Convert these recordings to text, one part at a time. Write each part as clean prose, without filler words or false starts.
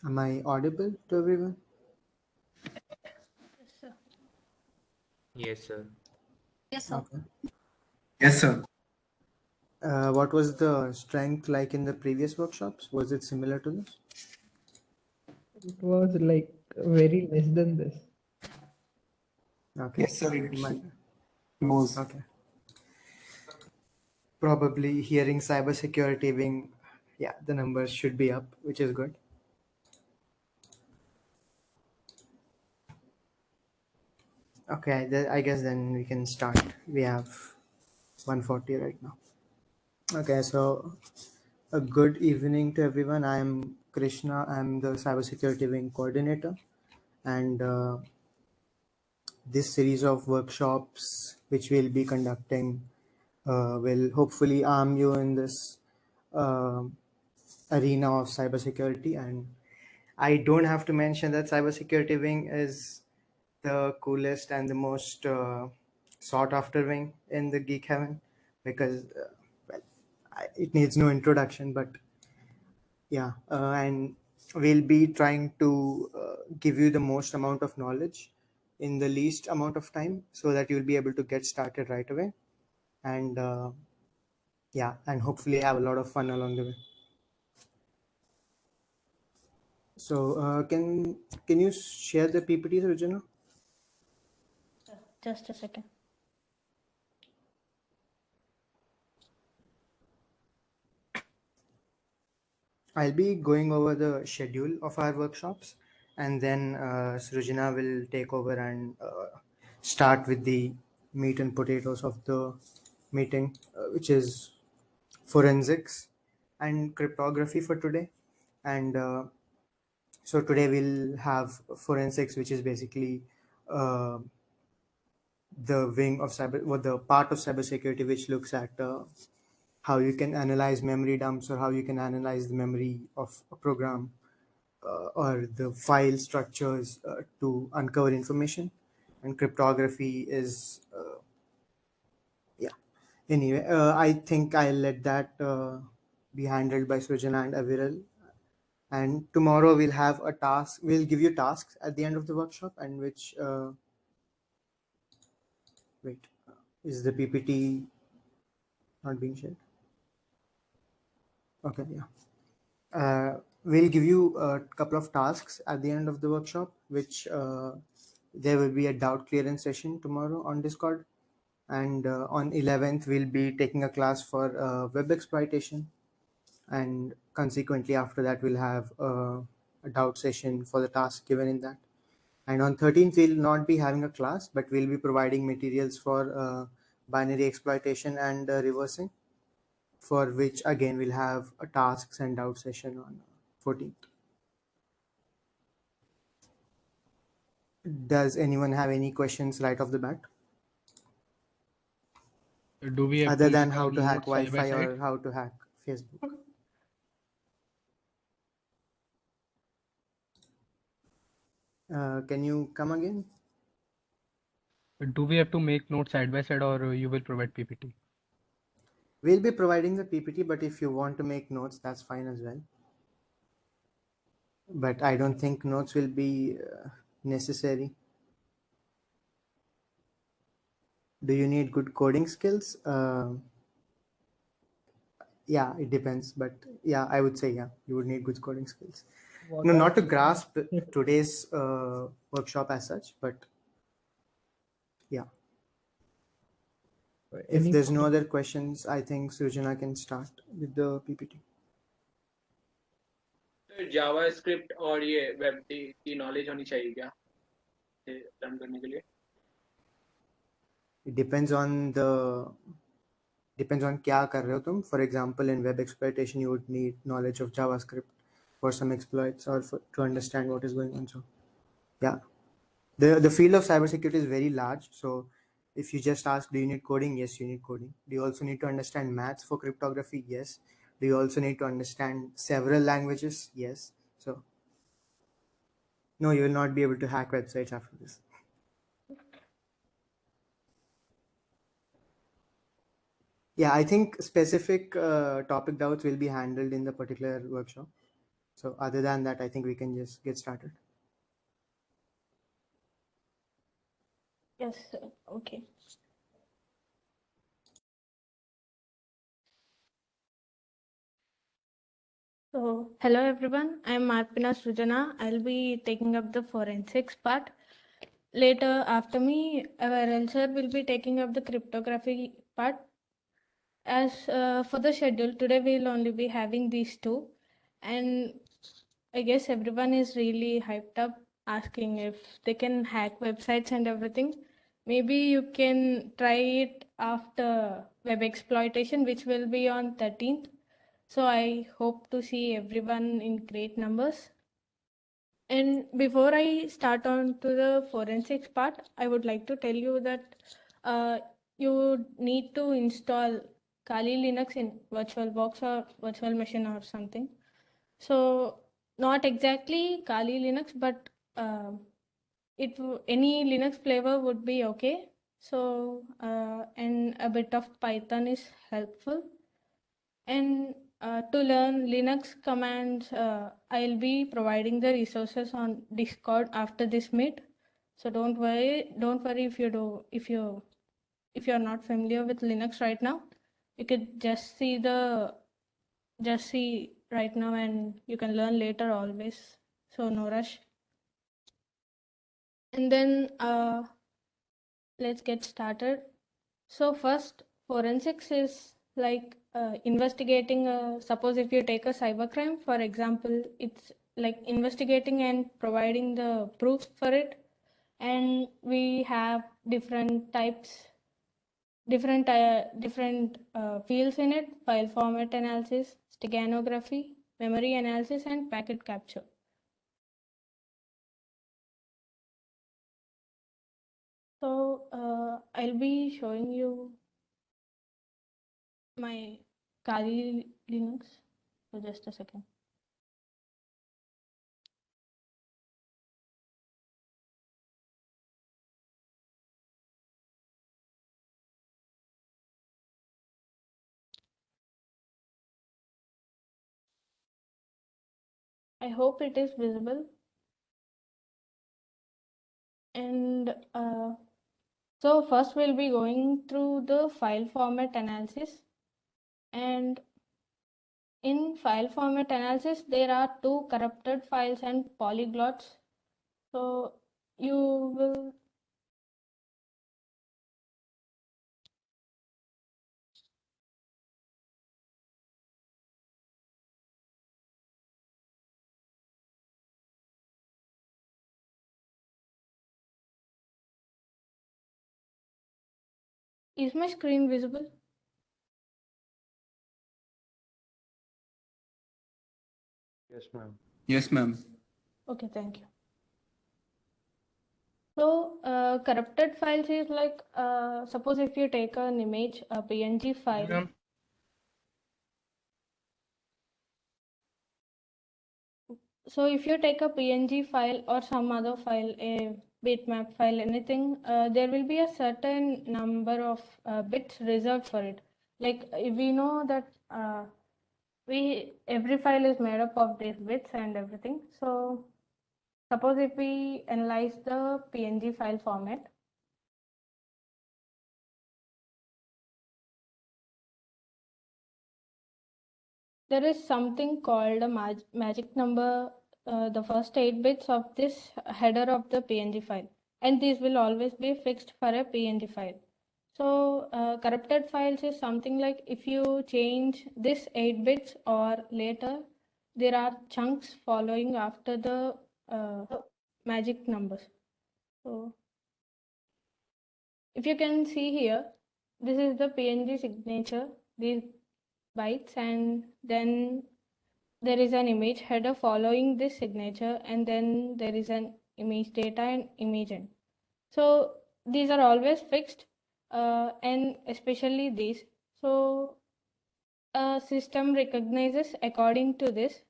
Am I audible to everyone? Yes, sir. Yes, sir. Yes, sir. Okay. Yes, sir. What was the strength like in the previous workshops? Was it similar to this? It was like very less than this. Okay. Yes, sir. It Might- was. Okay. Probably hearing cybersecurity being, yeah, the numbers should be up, which is good. Okay, I guess then we can start. We have 140 right now. Okay, so a good evening to everyone. I'm Krishna. I'm the cybersecurity wing coordinator, and this series of workshops which we'll be conducting will hopefully arm you in this arena of cybersecurity. And I don't have to mention that cybersecurity wing is the coolest and the most sought after wing in the geek heaven because well, it needs no introduction, but yeah, and we'll be trying to give you the most amount of knowledge in the least amount of time so that you'll be able to get started right away, and yeah, and hopefully have a lot of fun along the way. So can you share the PPTs, Regina? Sir, just a second. I'll be going over the schedule of our workshops, and then Srujana will take over and start with the meat and potatoes of the meeting, which is forensics and cryptography for today. And so today we'll have forensics, which is basically uh, the wing of cyber, or the part of cybersecurity which looks at how you can analyze memory dumps or how you can analyze the memory of a program or the file structures to uncover information. And cryptography is yeah. Anyway, I think I'll let that be handled by Srijana and Aviral. And tomorrow we'll have a task. We'll give you tasks at the end of the workshop, and which wait, is the PPT not being shared? Okay, yeah. We'll give you a couple of tasks at the end of the workshop, which there will be a doubt clearance session tomorrow on Discord. And on 11th, we'll be taking a class for web exploitation. And consequently, after that, we'll have a doubt session for the task given in that. And on 13th, we'll not be having a class, but we'll be providing materials for binary exploitation and reversing, for which again we'll have a tasks and doubt session on 14th. Does anyone have any questions right off the bat? Do we have Other to than make how our to hack notes side by Wi-Fi side? or how to hack Facebook? Can you come again? Do we have to make notes side by side, or you will provide PPT? We'll be providing the PPT, but if you want to make notes, that's fine as well. But I don't think notes will be necessary. Do you need good coding skills? Yeah, it depends. But yeah, I would say, yeah, you would need good coding skills. What No, are not to those? grasp today's workshop as such, but yeah. If Any there's no other questions, I think Sujana can start with the PPT. तो JavaScript और ये web की knowledge होनी चाहिए क्या run करने के लिए? It depends on क्या कर रहे हो तुम. For example, in web exploitation, you would need knowledge of JavaScript for some exploits or to understand what is going on. So, yeah, the field of cybersecurity is very large. So, if you just ask, do you need coding? Yes, you need coding. Do you also need to understand maths for cryptography? Yes. Do you also need to understand several languages? Yes. So, no, you will not be able to hack websites after this. Yeah, I think specific topic doubts will be handled in the particular workshop. So other than that, I think we can just get started. Yes, sir. Okay. So, hello everyone. I'm Marpina Srujana. I'll be taking up the forensics part. Later, after me, our sir will be taking up the cryptography part. As for the schedule, today we'll only be having these two. And I guess everyone is really hyped up asking if they can hack websites and everything. Maybe you can try it after web exploitation, which will be on 13th. So I hope to see everyone in great numbers. And before I start on to the forensics part, I would like to tell you that you need to install Kali Linux in VirtualBox or virtual machine or something. So not exactly Kali Linux, but any Linux flavor would be okay. So and a bit of Python is helpful. And to learn Linux commands, I'll be providing the resources on Discord after this meet. So don't worry if you're not familiar with Linux right now. You could just see right now and you can learn later always. So no rush. And then let's get started. So first, forensics is like investigating. Suppose if you take a cybercrime, for example, it's like investigating and providing the proof for it. And we have different types, different fields in it: file format analysis, steganography, memory analysis, and packet capture. So I'll be showing you my Kali Linux. So just a second. I hope it is visible. And so first we'll be going through the file format analysis. And in file format analysis, there are two: corrupted files and polyglots. So you will Is my screen visible? Yes, ma'am. Yes, ma'am. Okay, thank you. So corrupted files is like suppose if you take an image, a PNG file. Ma'am. So if you take a PNG file or some other file, a bitmap file, anything, there will be a certain number of bits reserved for it. Like we know that every file is made up of these bits and everything. So suppose if we analyze the PNG file format, there is something called a magic number, the first 8 bits of this header of the PNG file, and these will always be fixed for a PNG file. So corrupted files is something like if you change this 8 bits or later, there are chunks following after the magic numbers. So if you can see here, this is the PNG signature, these bytes, and then there is an image header following this signature, and then there is an image data and image end. So these are always fixed, and especially these. So a system recognizes according to this.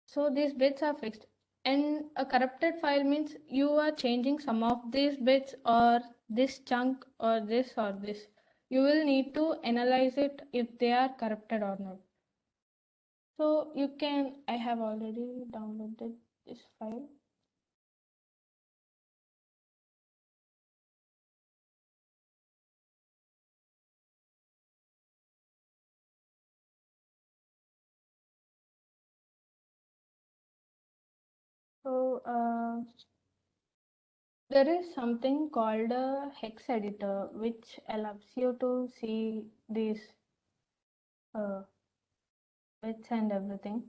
So these bits are fixed. And a corrupted file means you are changing some of these bits or this chunk or this or this. You will need to analyze it if they are corrupted or not. So I have already downloaded this file. So there is something called a hex editor, which allows you to see these bits and everything.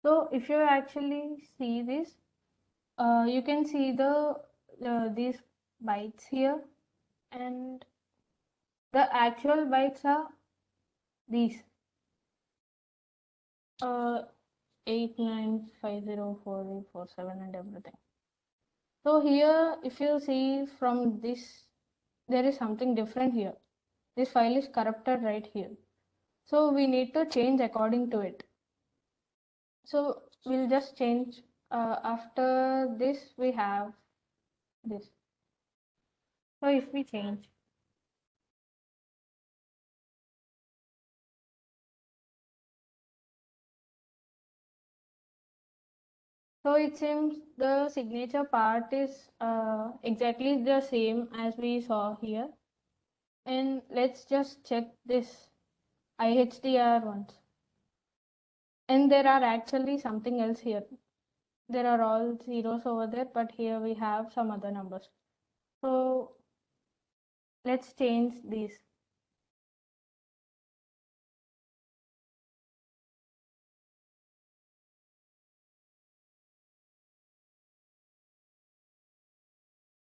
So if you actually see this, you can see these bytes here, and the actual bytes are these 89504847 and everything. So here, if you see from this, there is something different here. This file is corrupted right here. So we need to change according to it. So we'll just change. After this, we have this. So if we change, so it seems the signature part is exactly the same as we saw here. And let's just check this IHDR ones. And there are actually something else here. There are all zeros over there, but here we have some other numbers. So let's change these.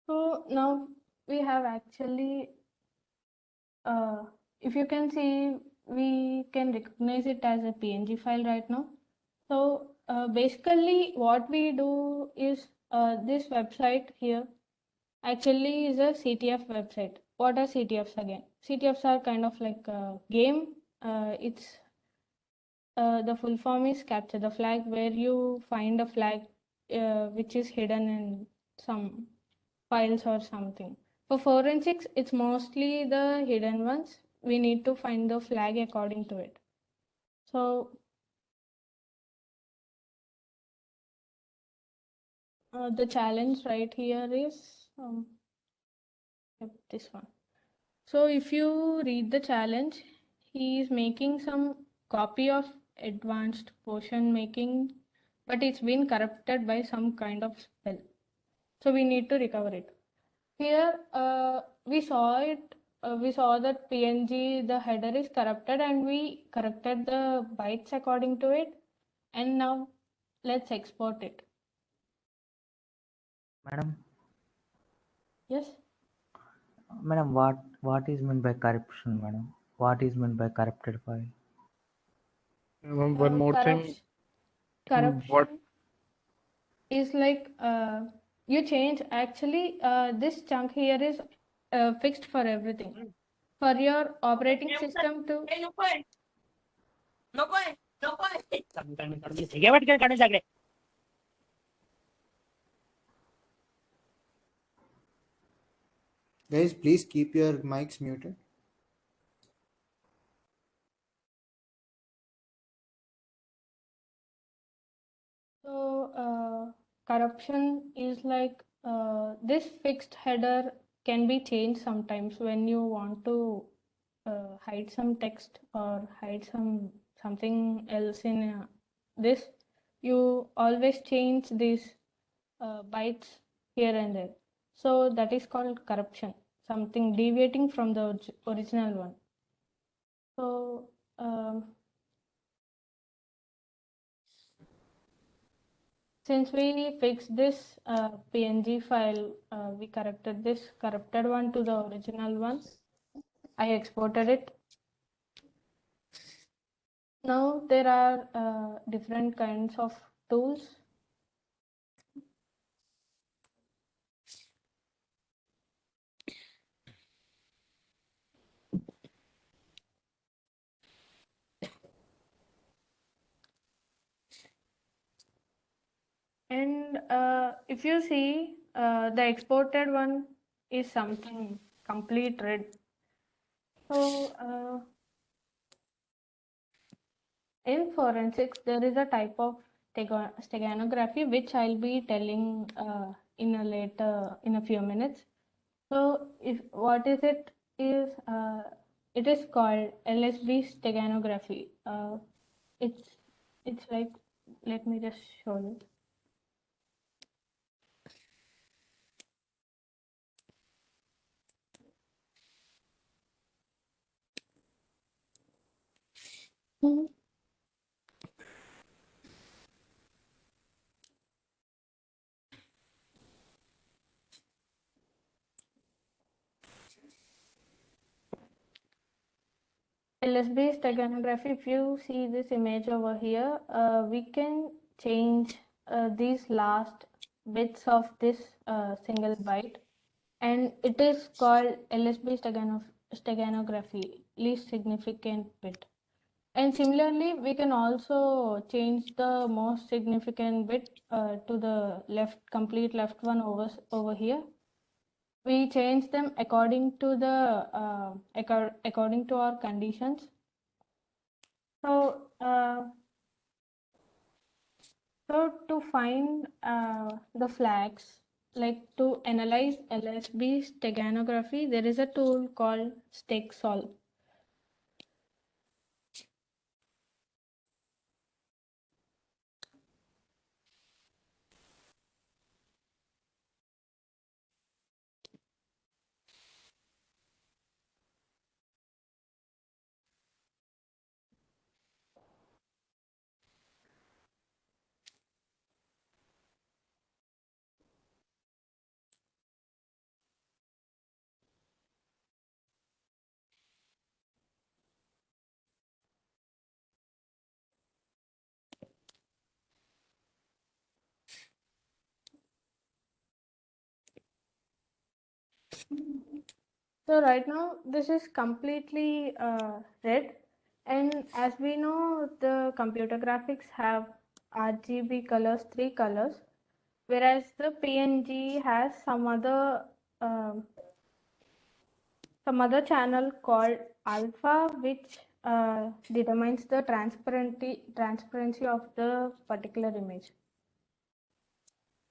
So now we have actually, if you can see, we can recognize it as a PNG file right now. So basically what we do is this website here actually is a CTF website. What are CTFs again? CTFs are kind of like a game. It's the full form is capture the flag, where you find a flag which is hidden in some files or something. For forensics, it's mostly the hidden ones. We need to find the flag according to it. So the challenge right here is this one. So if you read the challenge, he is making some copy of advanced potion making, but it's been corrupted by some kind of spell. So we need to recover it. Here we saw it. We saw that PNG, the header is corrupted, and we corrected the bytes according to it. And now let's export it. Madam, Yes. madam, what is meant by corruption, madam? What is meant by corrupted file? One more thing. What Corruption is like you change. Actually, this chunk here is fixed for everything. For your operating system to Guys, please keep your mics muted. So corruption is like this fixed header can be changed sometimes when you want to hide some text or hide something else in this. You always change these bytes here and there. So that is called corruption, something deviating from the original one. So since we fixed this PNG file, we corrected this corrupted one to the original one. I exported it. Now there are different kinds of tools. And if you see, the exported one is something complete red. So in forensics, there is a type of steganography which I'll be telling in a few minutes. So if what is it is called LSB steganography. It's like, let me just show you. LSB steganography, if you see this image over here, we can change these last bits of this single byte, and it is called LSB steganography, least significant bit. And similarly, we can also change the most significant bit to the left, complete left one over here. We change them according to according to our conditions. So, to find the flags, like to analyze LSB steganography, there is a tool called StegSolve. So right now, this is completely red. And as we know, the computer graphics have RGB colors, 3 colors, whereas the PNG has um some other channel called alpha, which determines the transparency of the particular image.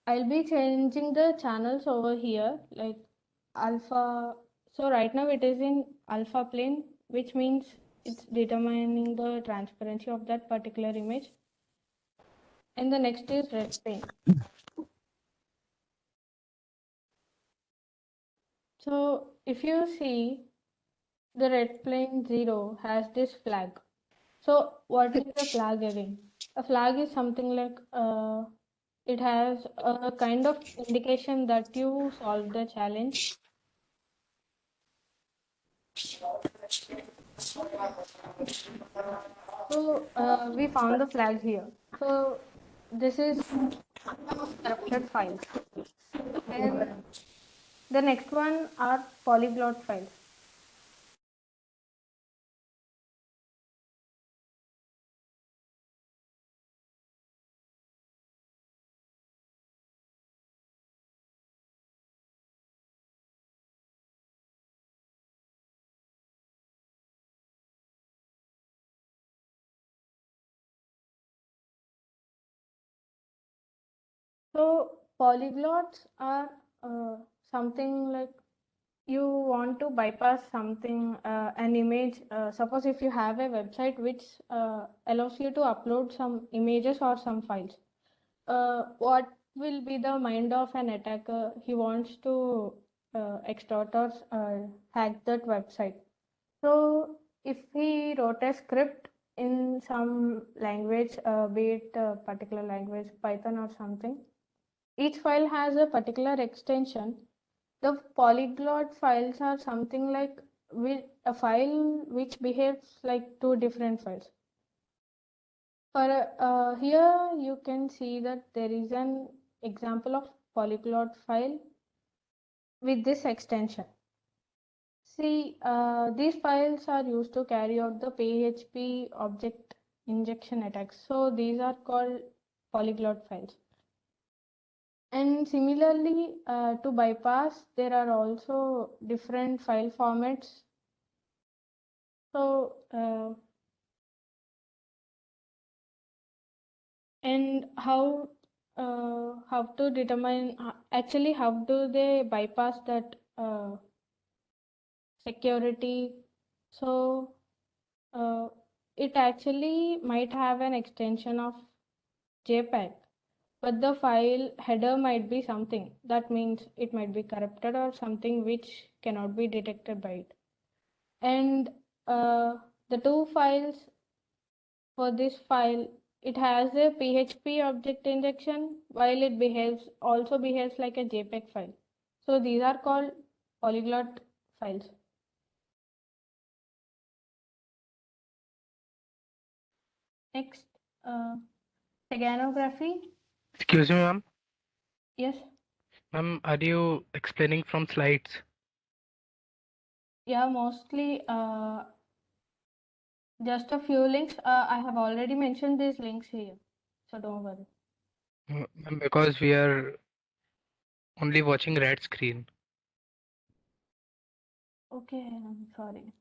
I'll be changing the channels over here, like alpha. So right now it is in alpha plane, which means it's determining the transparency of that particular image. And the next is red plane. So if you see, the red plane 0 has this flag. So what is the flag again? A flag is something like it has a kind of indication that you solved the challenge. So we found the flag here. So this is corrupted files. And the next one are polyglot files. So polyglots are something like you want to bypass something, an image. Suppose if you have a website which allows you to upload some images or some files, what will be the mind of an attacker? He wants to extort or hack that website. So if he wrote a script in some language, be it a particular language, Python or something, each file has a particular extension. The polyglot files are something like a file which behaves like two different files. For here you can see that there is an example of polyglot file with this extension. See, these files are used to carry out the PHP object injection attacks. So these are called polyglot files. And similarly, to bypass, there are also different file formats. So, and how to determine actually how do they bypass that security? So, it actually might have an extension of JPEG, but the file header might be something. That means it might be corrupted or something which cannot be detected by it. And the two files for this file, it has a PHP object injection while it also behaves like a JPEG file. So these are called polyglot files. Next, steganography. Excuse me, ma'am. Yes. Ma'am, are you explaining from slides? Yeah, mostly just a few links. I have already mentioned these links here, so don't worry. Ma'am, because we are only watching red screen. Okay, I'm sorry.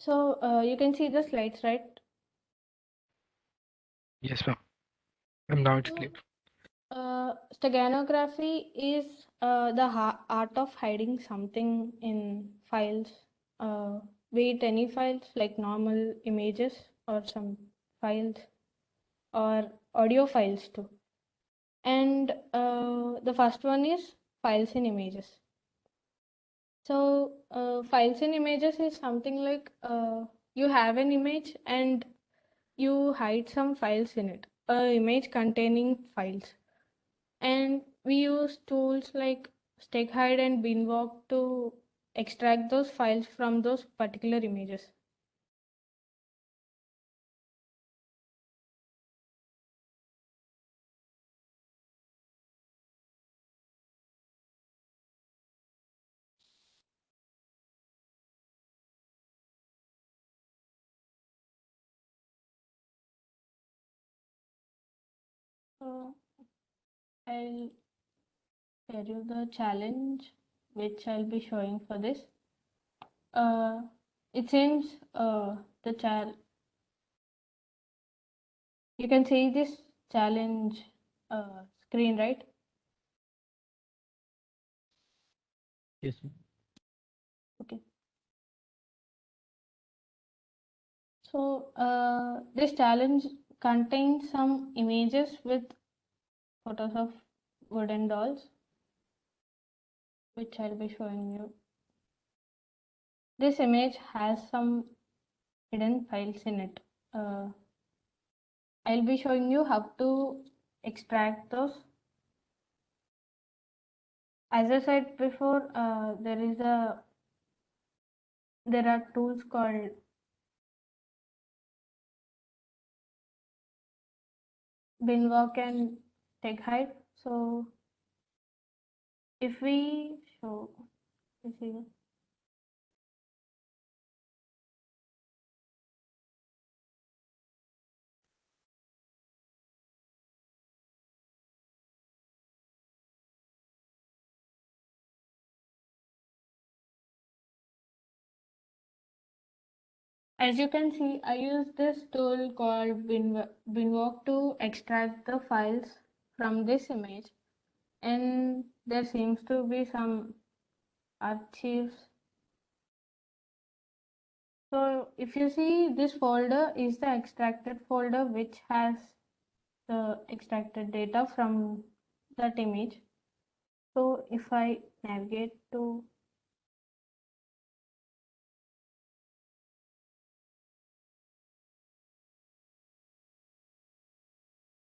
So you can see the slides, right? Yes, ma'am. And now it's So, clear. steganography is the art of hiding something in files, be it any files like normal images or some files or audio files too. And the first one is files in images. So files in images is something like you have an image and you hide some files in it, a image containing files. And we use tools like StackHide and Binwalk to extract those files from those particular images. So I'll share you the challenge which I'll be showing for this. Uh, it seems the you can see this challenge screen, right? Yes, ma'am. Okay. So this challenge contains some images with photos of wooden dolls, which I'll be showing you. This image has some hidden files in it. I'll be showing you how to extract those. As I said before, there are tools called Binwalk and TechHide. So if we show, you see, as you can see, I use this tool called Binwalk to extract the files from this image, and there seems to be some archives. So if you see, this folder is the extracted folder which has the extracted data from that image. So if I navigate to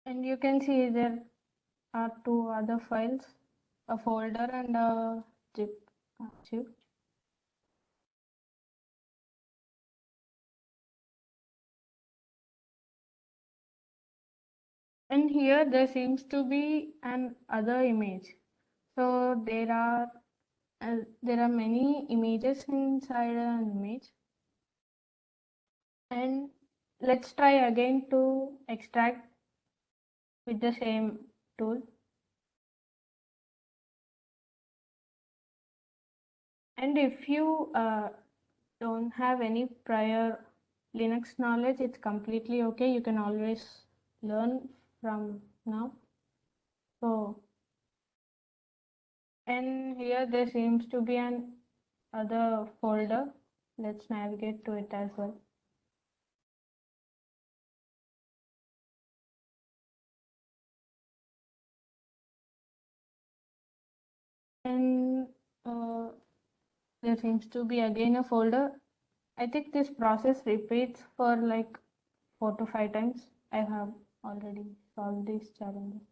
And you can see there are two other files, a folder and a zip archive. And here there seems to be an other image. So there are many images inside an image. And let's try again to extract with the same tool. And if you don't have any prior Linux knowledge, it's completely okay. You can always learn from now. So, and here there seems to be an other folder. Let's navigate to it as well. And there seems to be again a folder. I think this process repeats for like 4 to 5 times. I have already solved these challenges.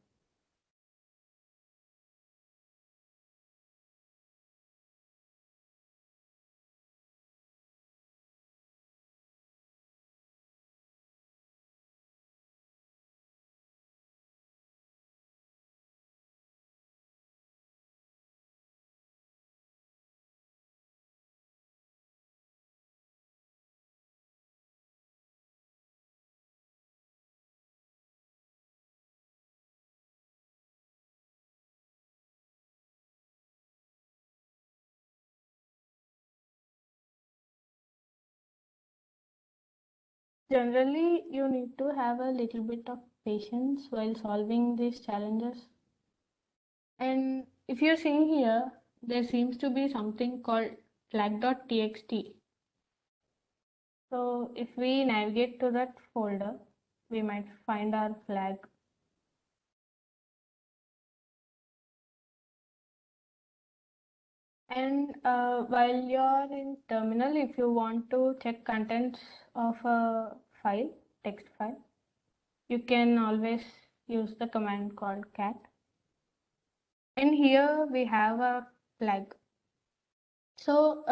Generally, you need to have a little bit of patience while solving these challenges. And if you see here, there seems to be something called flag.txt. So if we navigate to that folder, we might find our flag. And while you're in terminal, if you want to check contents of a file, text file, you can always use the command called cat. And here we have a flag. So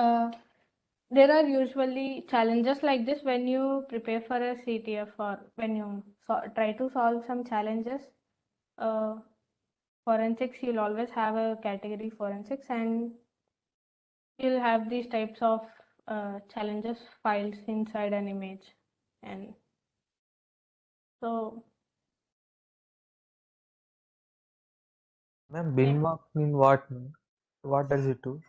there are usually challenges like this when you prepare for a CTF or when you try to solve some challenges. Forensics, you'll always have a category forensics, and you'll have these types of challenges files inside an image. And so Ma'am, binwalk mean what? Ma'am? What does it do?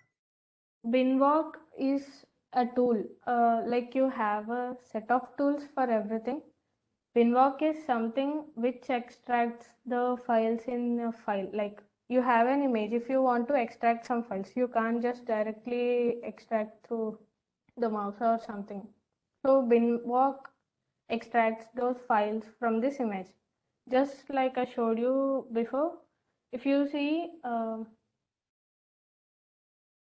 Binwalk is a tool. Like you have a set of tools for everything. Binwalk is something which extracts the files in a file. Like you have an image. If you want to extract some files, you can't just directly extract through the mouse or something. So Binwalk extracts those files from this image. Just like I showed you before, if you see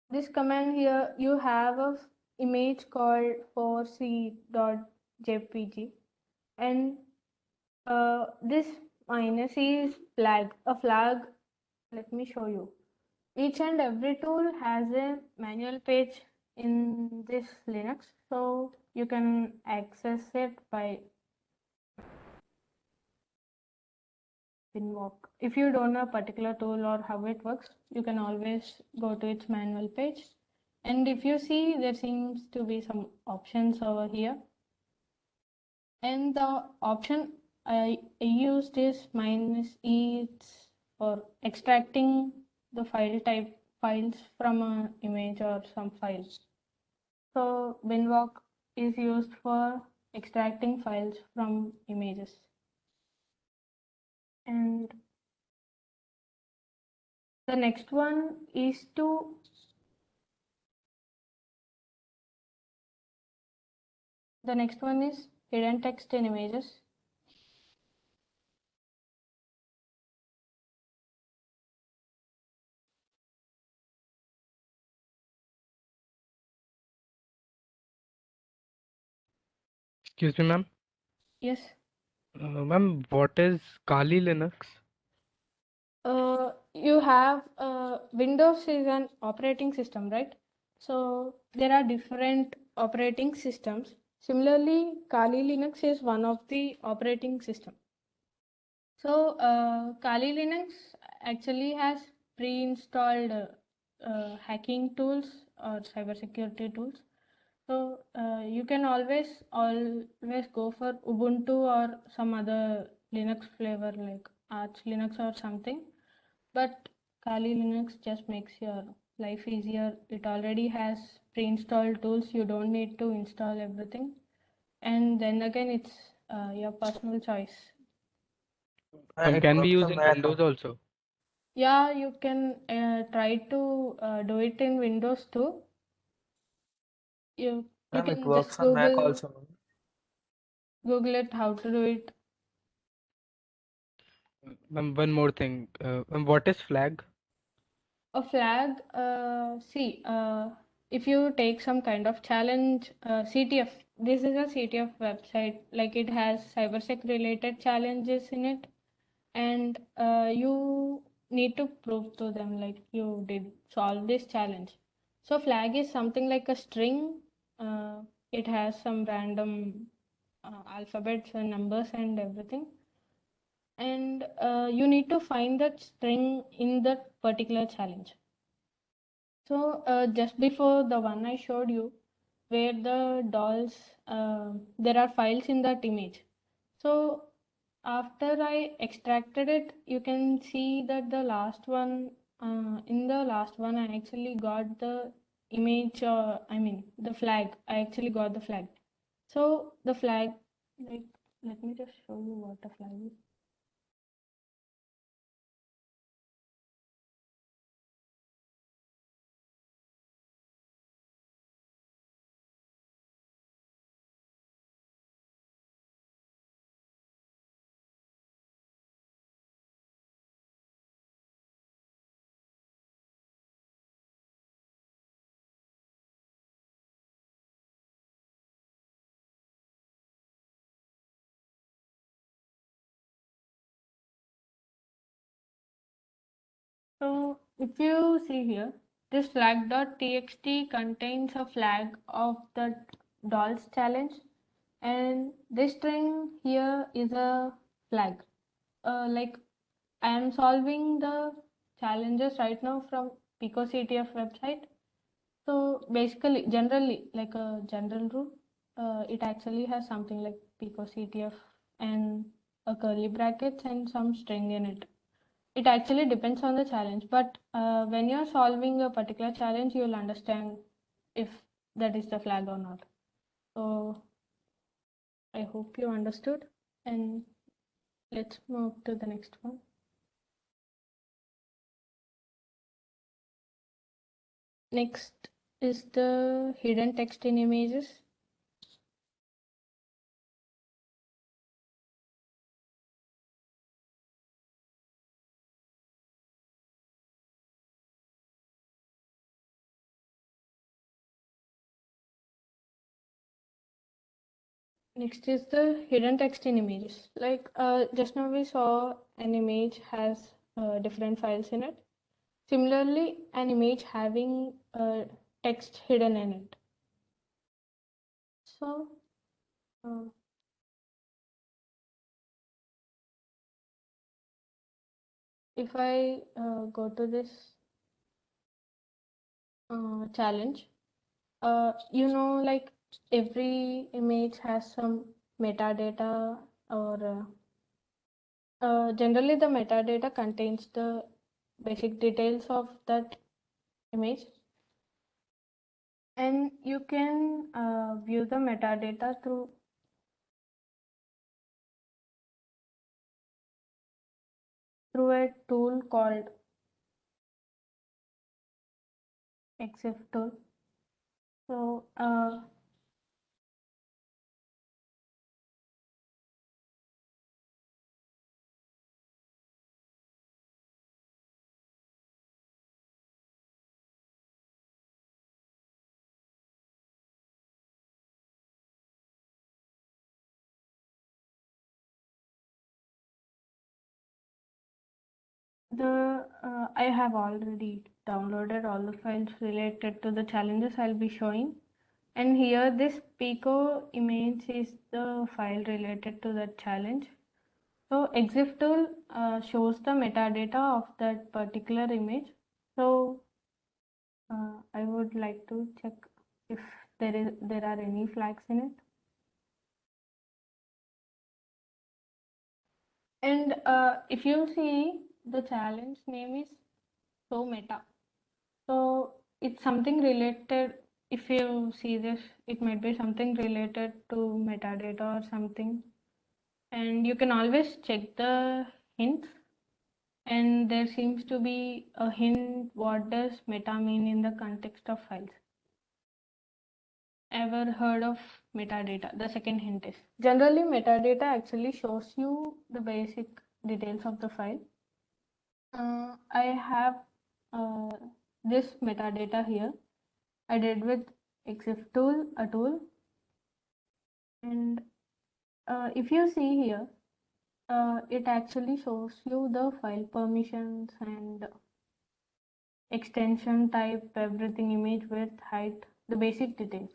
this command here, you have a image called 4c.jpg, and this minus is flag. A flag, let me show you. Each and every tool has a manual page in this Linux, so you can access it by Binwalk. If you don't know a particular tool or how it works, you can always go to its manual page. And if you see, there seems to be some options over here. And the option I used is minus E. It's for extracting the file type files from an image or some files. So Binwalk is used for extracting files from images. And the next one is hidden text in images. Excuse me, ma'am. Yes. Ma'am, what is Kali Linux? You have Windows is an operating system, right? So there are different operating systems. Similarly, Kali Linux is one of the operating system. So Kali Linux actually has pre-installed hacking tools or cybersecurity tools. So you can always go for Ubuntu or some other Linux flavor like Arch Linux or something. But Kali Linux just makes your life easier. It already has pre-installed tools. You don't need to install everything. And then again, it's your personal choice. It Can we works use on in Mac. Windows also? Yeah, you can try to do it in Windows too. You Ma'am, it can just works on Mac Google also. Ma'am. it how to do it. Ma'am, one more thing. Ma'am, what is flag? A flag, if you take some kind of challenge, CTF, this is a CTF website, like it has cybersec related challenges in it, and you need to prove to them like you did solve this challenge. So flag is something like a string. It has some random alphabets and numbers and everything, and you need to find that string in that particular challenge. So just before the one I showed you, where the dolls, there are files in that image. So after I extracted it, you can see that the last one, in the last one, I actually got the image, I mean, the flag. I actually got the flag. So the flag, like, let me just show you what the flag is. So if you see here, this flag.txt contains a flag of the dolls challenge, and this string here is a flag. Like I am solving the challenges right now from PicoCTF website. So basically, generally, like a general rule, it actually has something like PicoCTF and a curly brackets and some string in it. It actually depends on the challenge, but when you're solving a particular challenge, you'll understand if that is the flag or not. So I hope you understood, and let's move to the next one. Next is the hidden text in images. Next is the hidden text in images. Like just now we saw an image has different files in it. Similarly, an image having text hidden in it. So uh, if I go to this challenge, like every image has some metadata, or generally the metadata contains the basic details of that image, and you can view the metadata through a tool called EXIF tool. So I have already downloaded all the files related to the challenges I'll be showing. And here this Pico image is the file related to that challenge. So EXIF tool shows the metadata of that particular image. So I would like to check if there are any flags in it. And if you see, the challenge name is so meta. So it's something related. If you see this, it might be something related to metadata or something. And you can always check the hints. And there seems to be a hint what does meta mean in the context of files. Ever heard of metadata? The second hint is generally metadata actually shows you the basic details of the file. I have this metadata here. I did with EXIF tool, a tool. And if you see here, it actually shows you the file permissions and extension type, everything, image width, height, the basic details.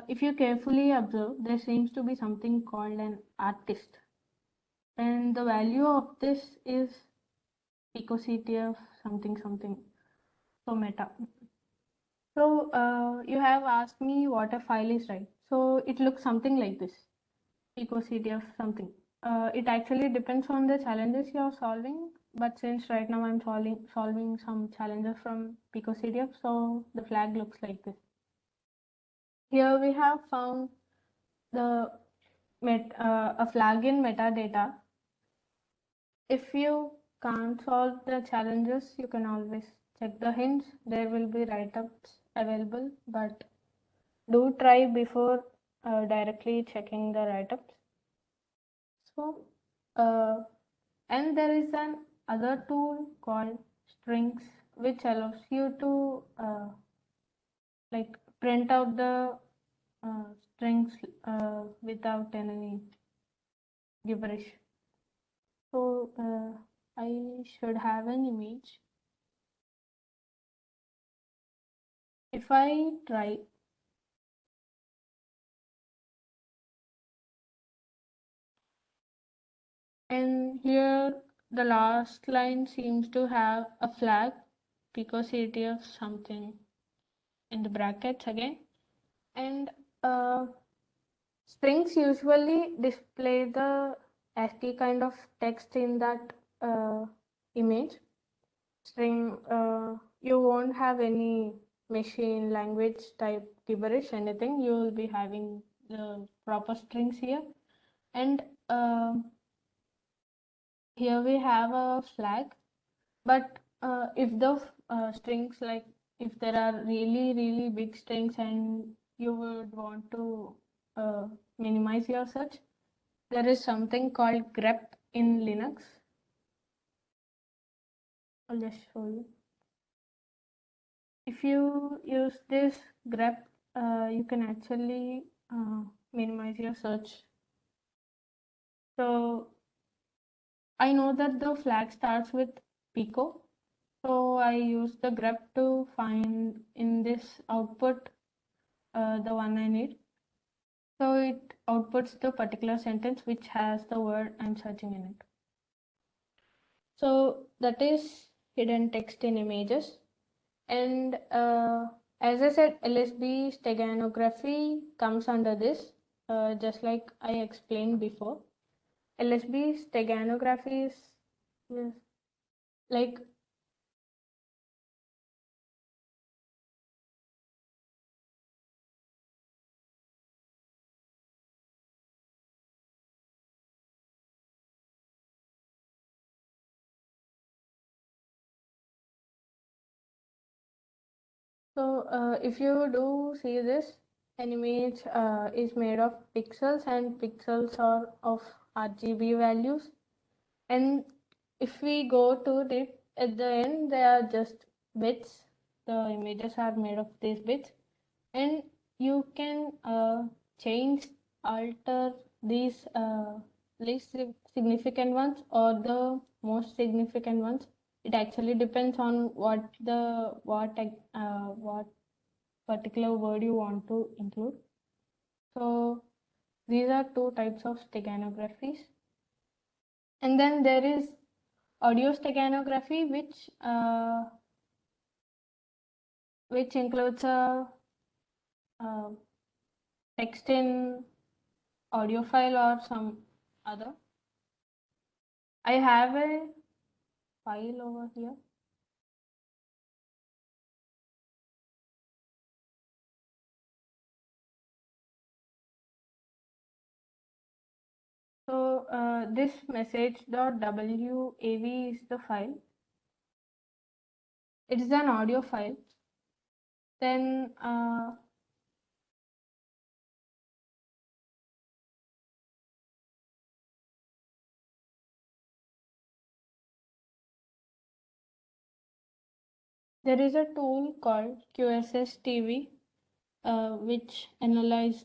If you carefully observe, there seems to be something called an artist. And the value of this is picoctf something something. So meta. So you have asked me what a file is, right? So it looks something like this, picoctf something. It actually depends on the challenges you are solving, but since right now I'm solving some challenges from picoctf, so the flag looks like this. Here we have found the a flag in metadata. If you can't solve the challenges, you can always check the hints. There will be write-ups available, but do try before directly checking the write-ups. So, and there is an other tool called strings, which allows you to like print out the strings without any gibberish. So I should have an image. If I try and here the last line seems to have a flag picoctf something in the brackets again, and strings usually display the ASCII kind of text in that image. String, you won't have any machine language type gibberish, anything. You will be having the proper strings here. And here we have a flag, but if the strings, like if there are really big strings and you would want to minimize your search, there is something called grep in Linux. I'll just show you. If you use this grep, you can actually minimize your search. So I know that the flag starts with pico. So I use the grep to find in this output the one I need. So it outputs the particular sentence which has the word I'm searching in it. So that is hidden text in images. And as I said, LSB steganography comes under this, just like I explained before. LSB steganography is like so if you do see this, an image is made of pixels, and pixels are of RGB values. And if we go to it at the end, they are just bits. The images are made of these bits, and you can change, alter these least significant ones or the most significant ones. It actually depends on what particular word you want to include. So these are two types of steganographies. And then there is audio steganography, which includes a text in audio file or some other. I have a file over here. So this message.wav is the file. It is an audio file. Then there is a tool called QSS TV, which analyze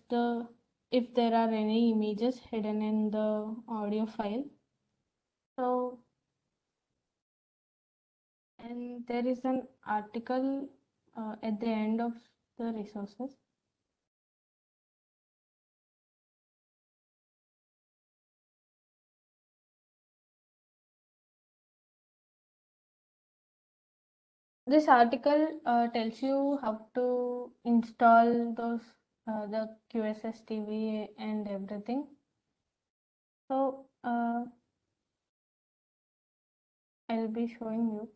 if there are any images hidden in the audio file. So, and there is an article at the end of the resources. This article tells you how to install the QSS TV and everything. So I'll be showing you.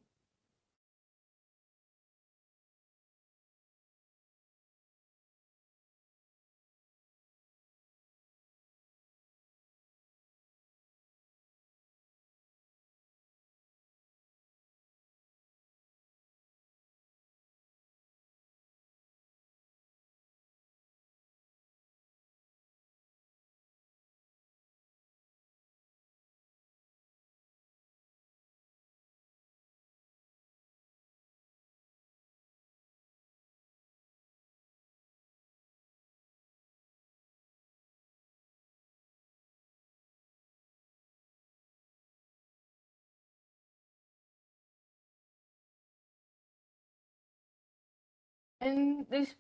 And this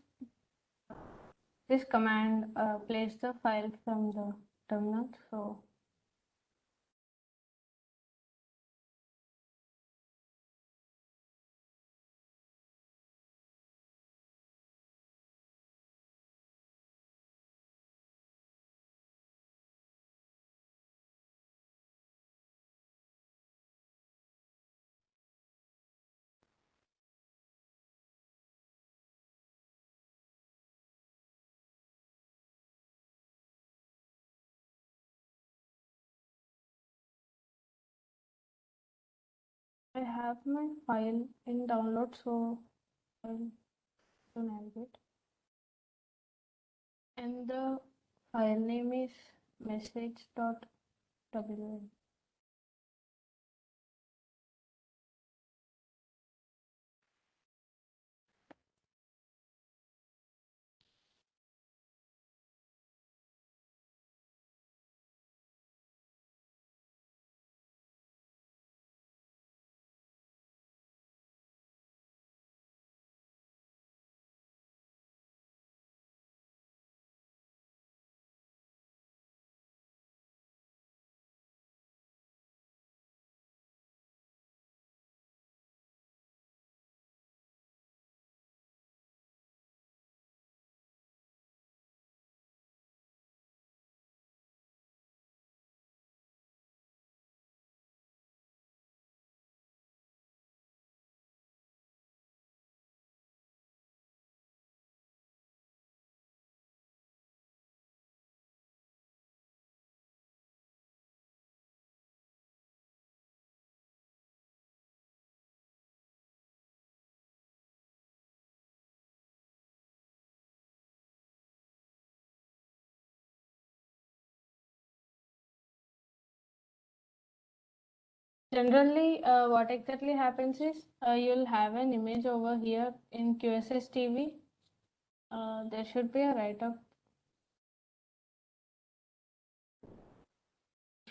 command plays the file from the terminal. So I have my file in download, so I'll navigate. And the file name is message.wn. Generally, what exactly happens is you'll have an image over here in QSS TV. There should be a write-up.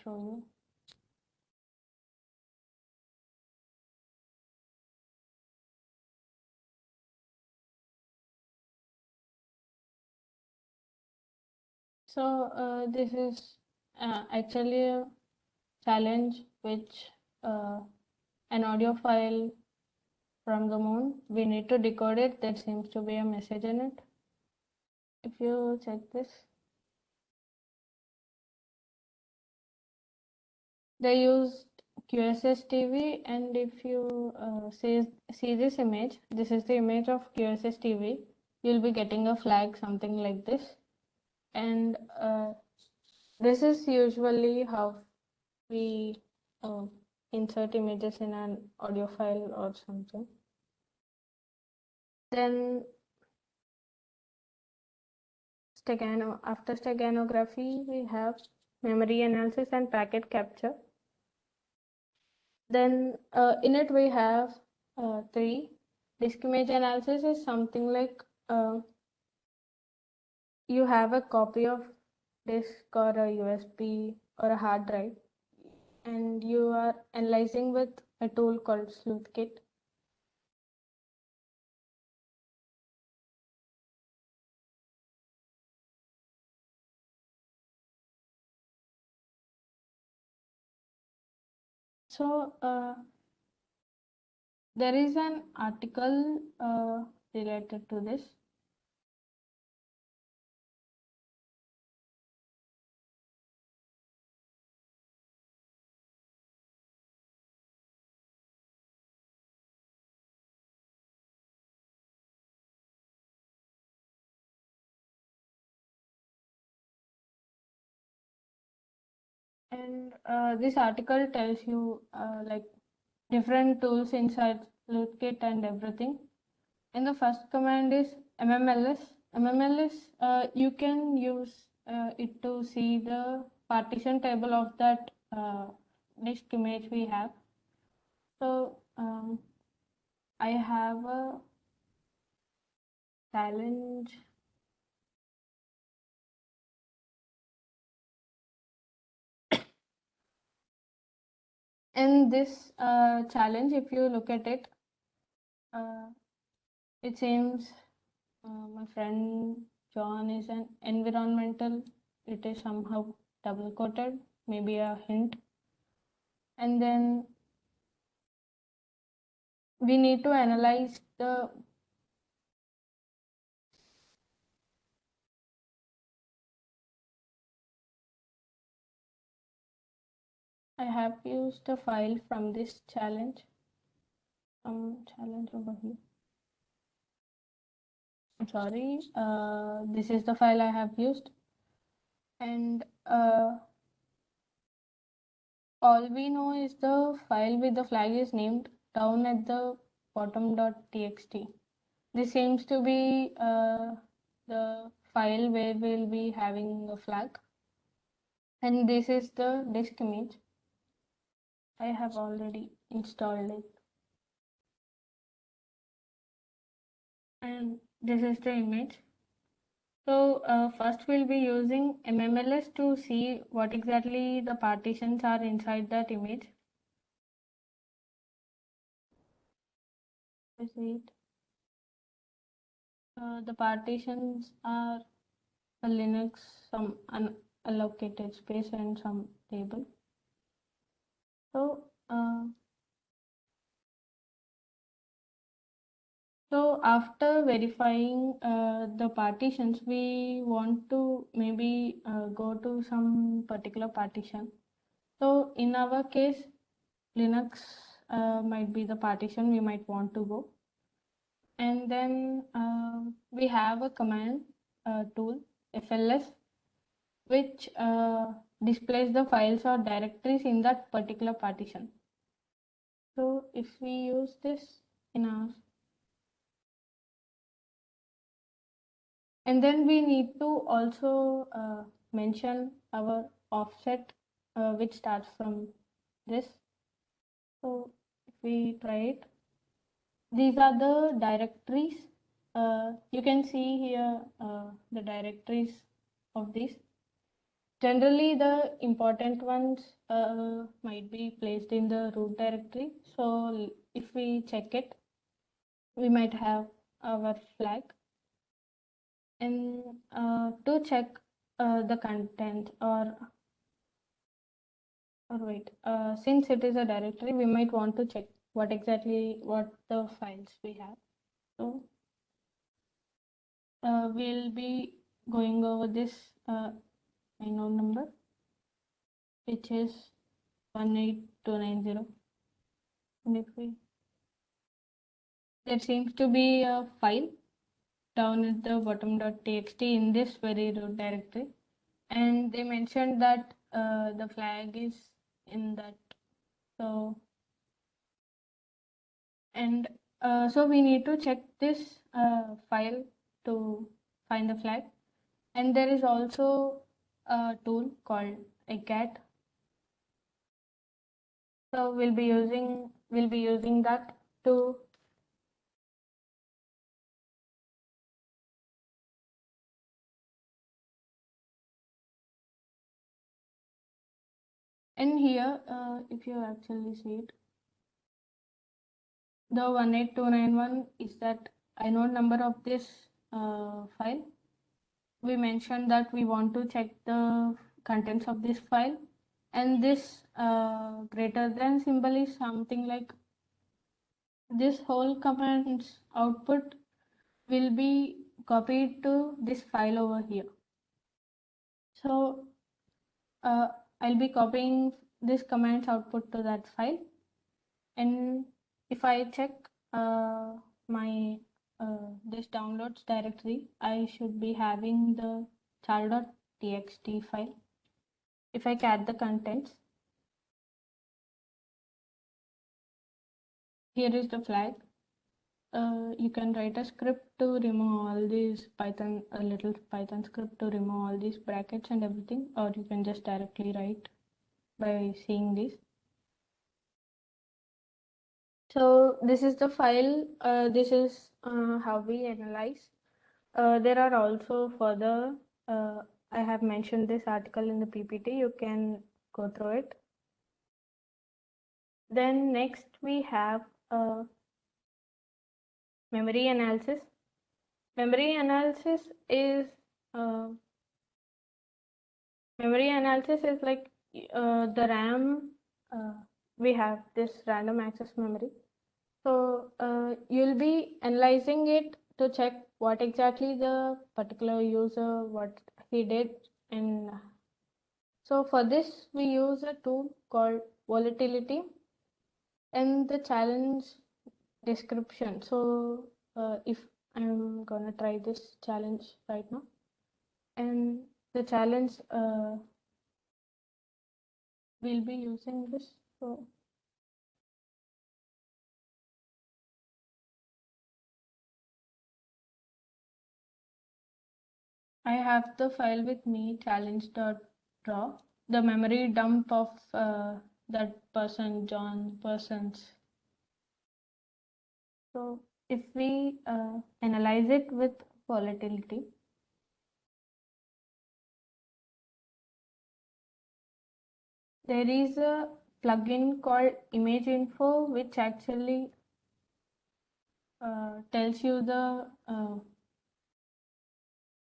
Show you. So this is actually a challenge which an audio file from the moon. We need to decode it. There seems to be a message in it. If you check this, they used QSS TV, and if you see this image, this is the image of QSS TV. You'll be getting a flag, something like this, and this is usually how we insert images in an audio file or something. Then after steganography, we have memory analysis and packet capture. Then in it we have three. Disk image analysis is something like you have a copy of disk or a USB or a hard drive, and you are analyzing with a tool called sleuthkit. So there is an article related to this. And this article tells you like different tools inside sleuthkit and everything. And the first command is mmls. mmls, you can use it to see the partition table of that disk image we have. So I have a challenge. In this challenge, if you look at it, it seems my friend John is an environmental. It is somehow double coated, maybe a hint. And then we need to analyze the I have used a file from this challenge. Challenge over here. I'm sorry. This is the file I have used, and all we know is the file with the flag is named down at the bottom.txt. This seems to be the file where we'll be having a flag, and this is the disk image. I have already installed it, and this is the image. So first we'll be using mmls to see what exactly the partitions are inside that image. Is it? The partitions are a Linux, some unallocated space, and some table. So after verifying the partitions, we want to maybe go to some particular partition. So in our case, Linux might be the partition we might want to go. And then we have a command tool, FLS, which displays the files or directories in that particular partition. So if we use this in our, and then we need to also mention our offset, which starts from this. So if we try it, these are the directories. You can see here the directories of these. Generally, the important ones might be placed in the root directory. So if we check it, we might have our flag. And to check the content or wait, since it is a directory, we might want to check what the files we have. So we'll be going over this inode number, which is 18290. And if there seems to be a file down at the bottom.txt in this very root directory, and they mentioned that the flag is in that. So and so we need to check this file to find the flag, and there is also a tool called ecat. So we'll be using that to and here if you actually see it, the 18291 is that inode number of this file. We mentioned that we want to check the contents of this file, and this greater than symbol is something like this whole command's output will be copied to this file over here. So I'll be copying this command's output to that file, and if I check my this downloads directory, I should be having the char.txt file. If I cat the contents, here is the flag. You can write a script to remove all these a little Python script to remove all these brackets and everything, or you can just directly write by seeing this. So this is the file. This is how we analyze. There are also further, I have mentioned this article in the PPT. You can go through it. Then next we have memory analysis. Memory analysis is like the RAM. We have this random access memory. So you'll be analyzing it to check what exactly the particular user what he did, and so for this we use a tool called volatility and the challenge description. So if I'm gonna try this challenge right now, and the challenge we'll be using this. So I have the file with me, challenge.draw, the memory dump of that person, John Persons. So if we analyze it with volatility, there is a plugin called Image Info, which actually tells you the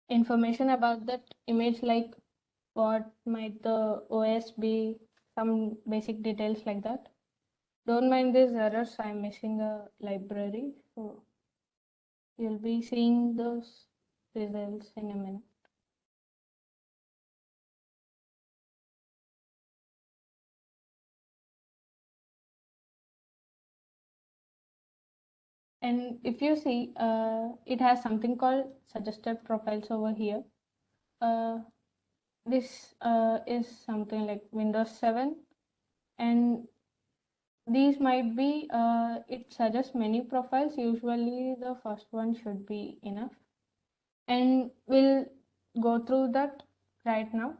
information about that image, like what might the OS be, some basic details like that. Don't mind these errors, I'm missing a library, so you'll be seeing those results in a minute. And if you see, it has something called suggested profiles over here. This is something like Windows 7, and these might be, it suggests many profiles. Usually the first one should be enough. And we'll go through that right now.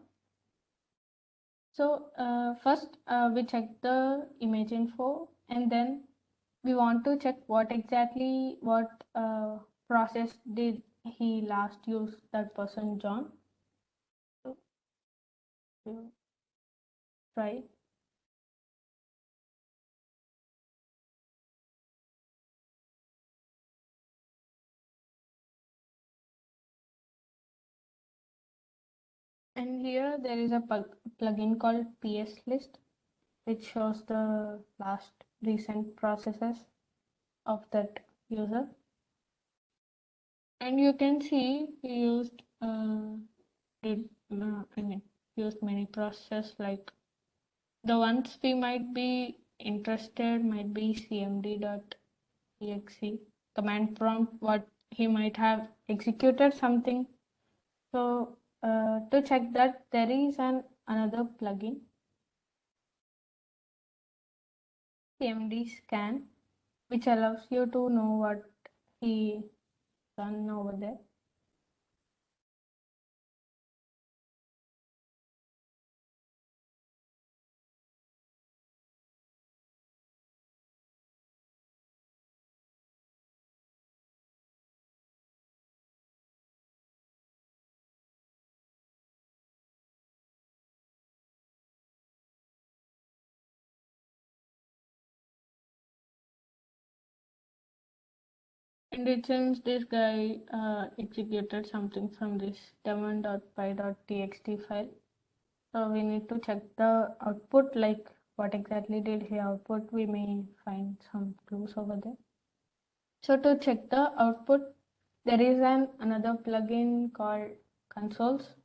So first we check the image info, and then we want to check what process did he last use that person John. So we'll try. And here there is a plugin called PS list, which shows the last recent processes of that user. And you can see we used used many processes, like the ones we might be interested might be cmd.exe command prompt, what he might have executed something. So to check that, there is another plugin, cmd scan, which allows you to know what he done over there. And it seems this guy executed something from this daemon.py.txt file. So we need to check the output, like what exactly did he output. We may find some clues over there. So to check the output, there is another plugin called consoles.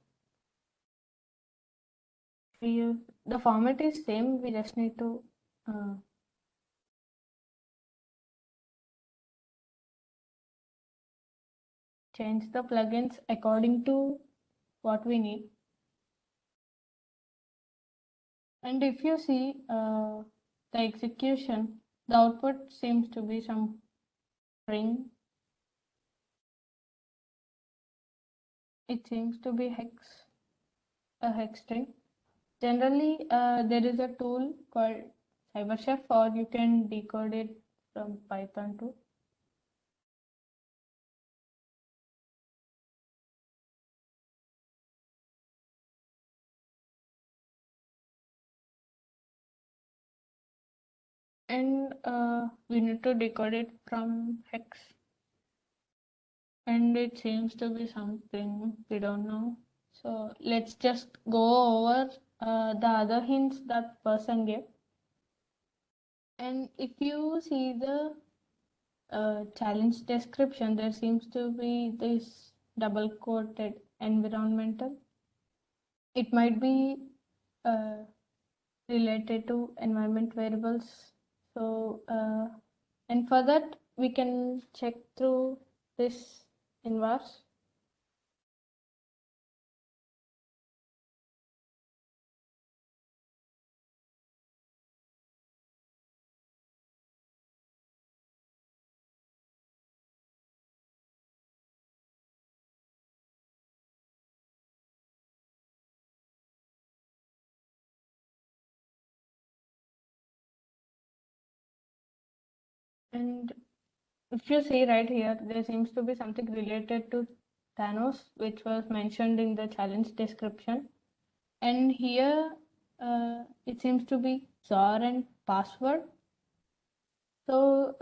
The format is same. We just need to change the plugins according to what we need. And if you see the execution, the output seems to be some string. It seems to be a hex string. Generally, there is a tool called CyberChef, or you can decode it from Python too. And we need to decode it from hex. And it seems to be something we don't know. So let's just go over the other hints that person gave. And if you see the challenge description, there seems to be this double quoted environmental. It might be related to environment variables. So, and for that, we can check through this inverse. And if you see right here, there seems to be something related to Thanos, which was mentioned in the challenge description. And here, it seems to be XOR and password. So,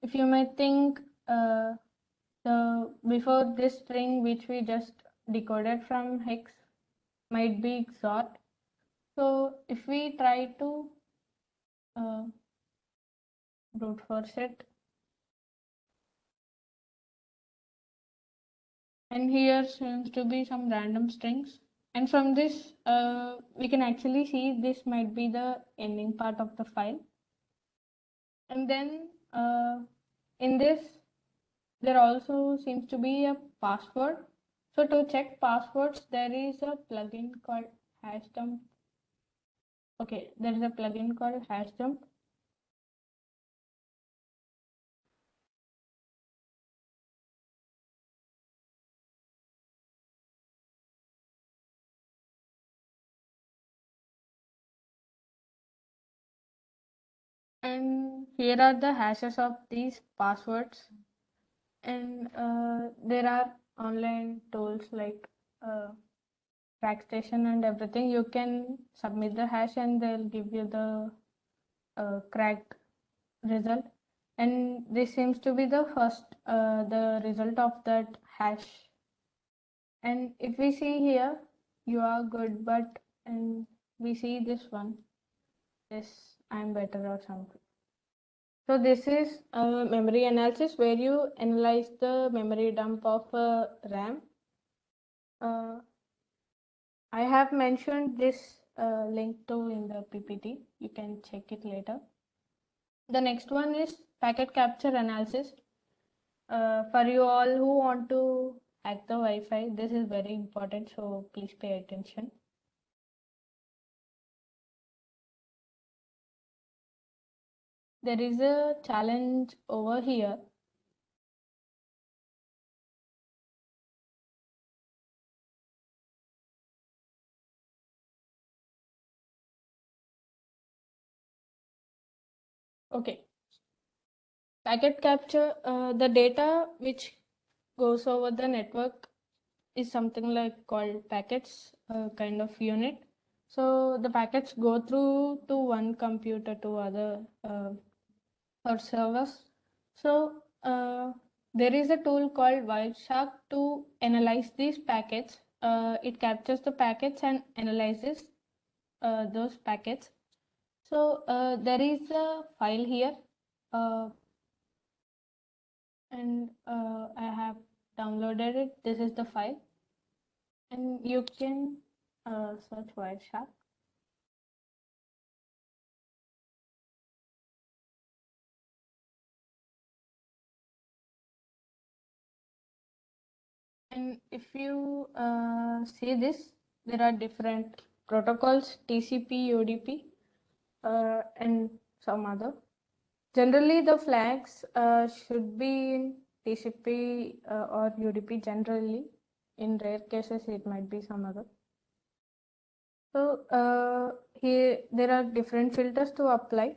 if you might think the before this string which we just decoded from hex might be XOR. So if we try to brute force it, and here seems to be some random strings, and from this we can actually see this might be the ending part of the file. And then in this there also seems to be a password. So to check passwords, there is a plugin called hashdump. Okay, there is a plugin called hashdump. And here are the hashes of these passwords. And there are online tools like Crackstation and everything. You can submit the hash and they'll give you the cracked result. And this seems to be the first, the result of that hash. And if we see here, you are good, but and we see this one, this I'm better or something. So this is a memory analysis where you analyze the memory dump of RAM. I have mentioned this link to in the PPT. You can check it later. The next one is packet capture analysis. For you all who want to hack the Wi-Fi, this is very important, so please pay attention. There is a challenge over here. Okay. Packet capture, the data which goes over the network is something like called packets, kind of unit. So the packets go through to one computer to other or servers. So there is a tool called Wireshark to analyze these packets. It captures the packets and analyzes those packets. So there is a file here, and I have downloaded it. This is the file, and you can search Wireshark. And if you see this, there are different protocols, TCP, UDP, and some other. Generally, the flags should be in TCP or UDP generally. In rare cases, it might be some other. So here there are different filters to apply.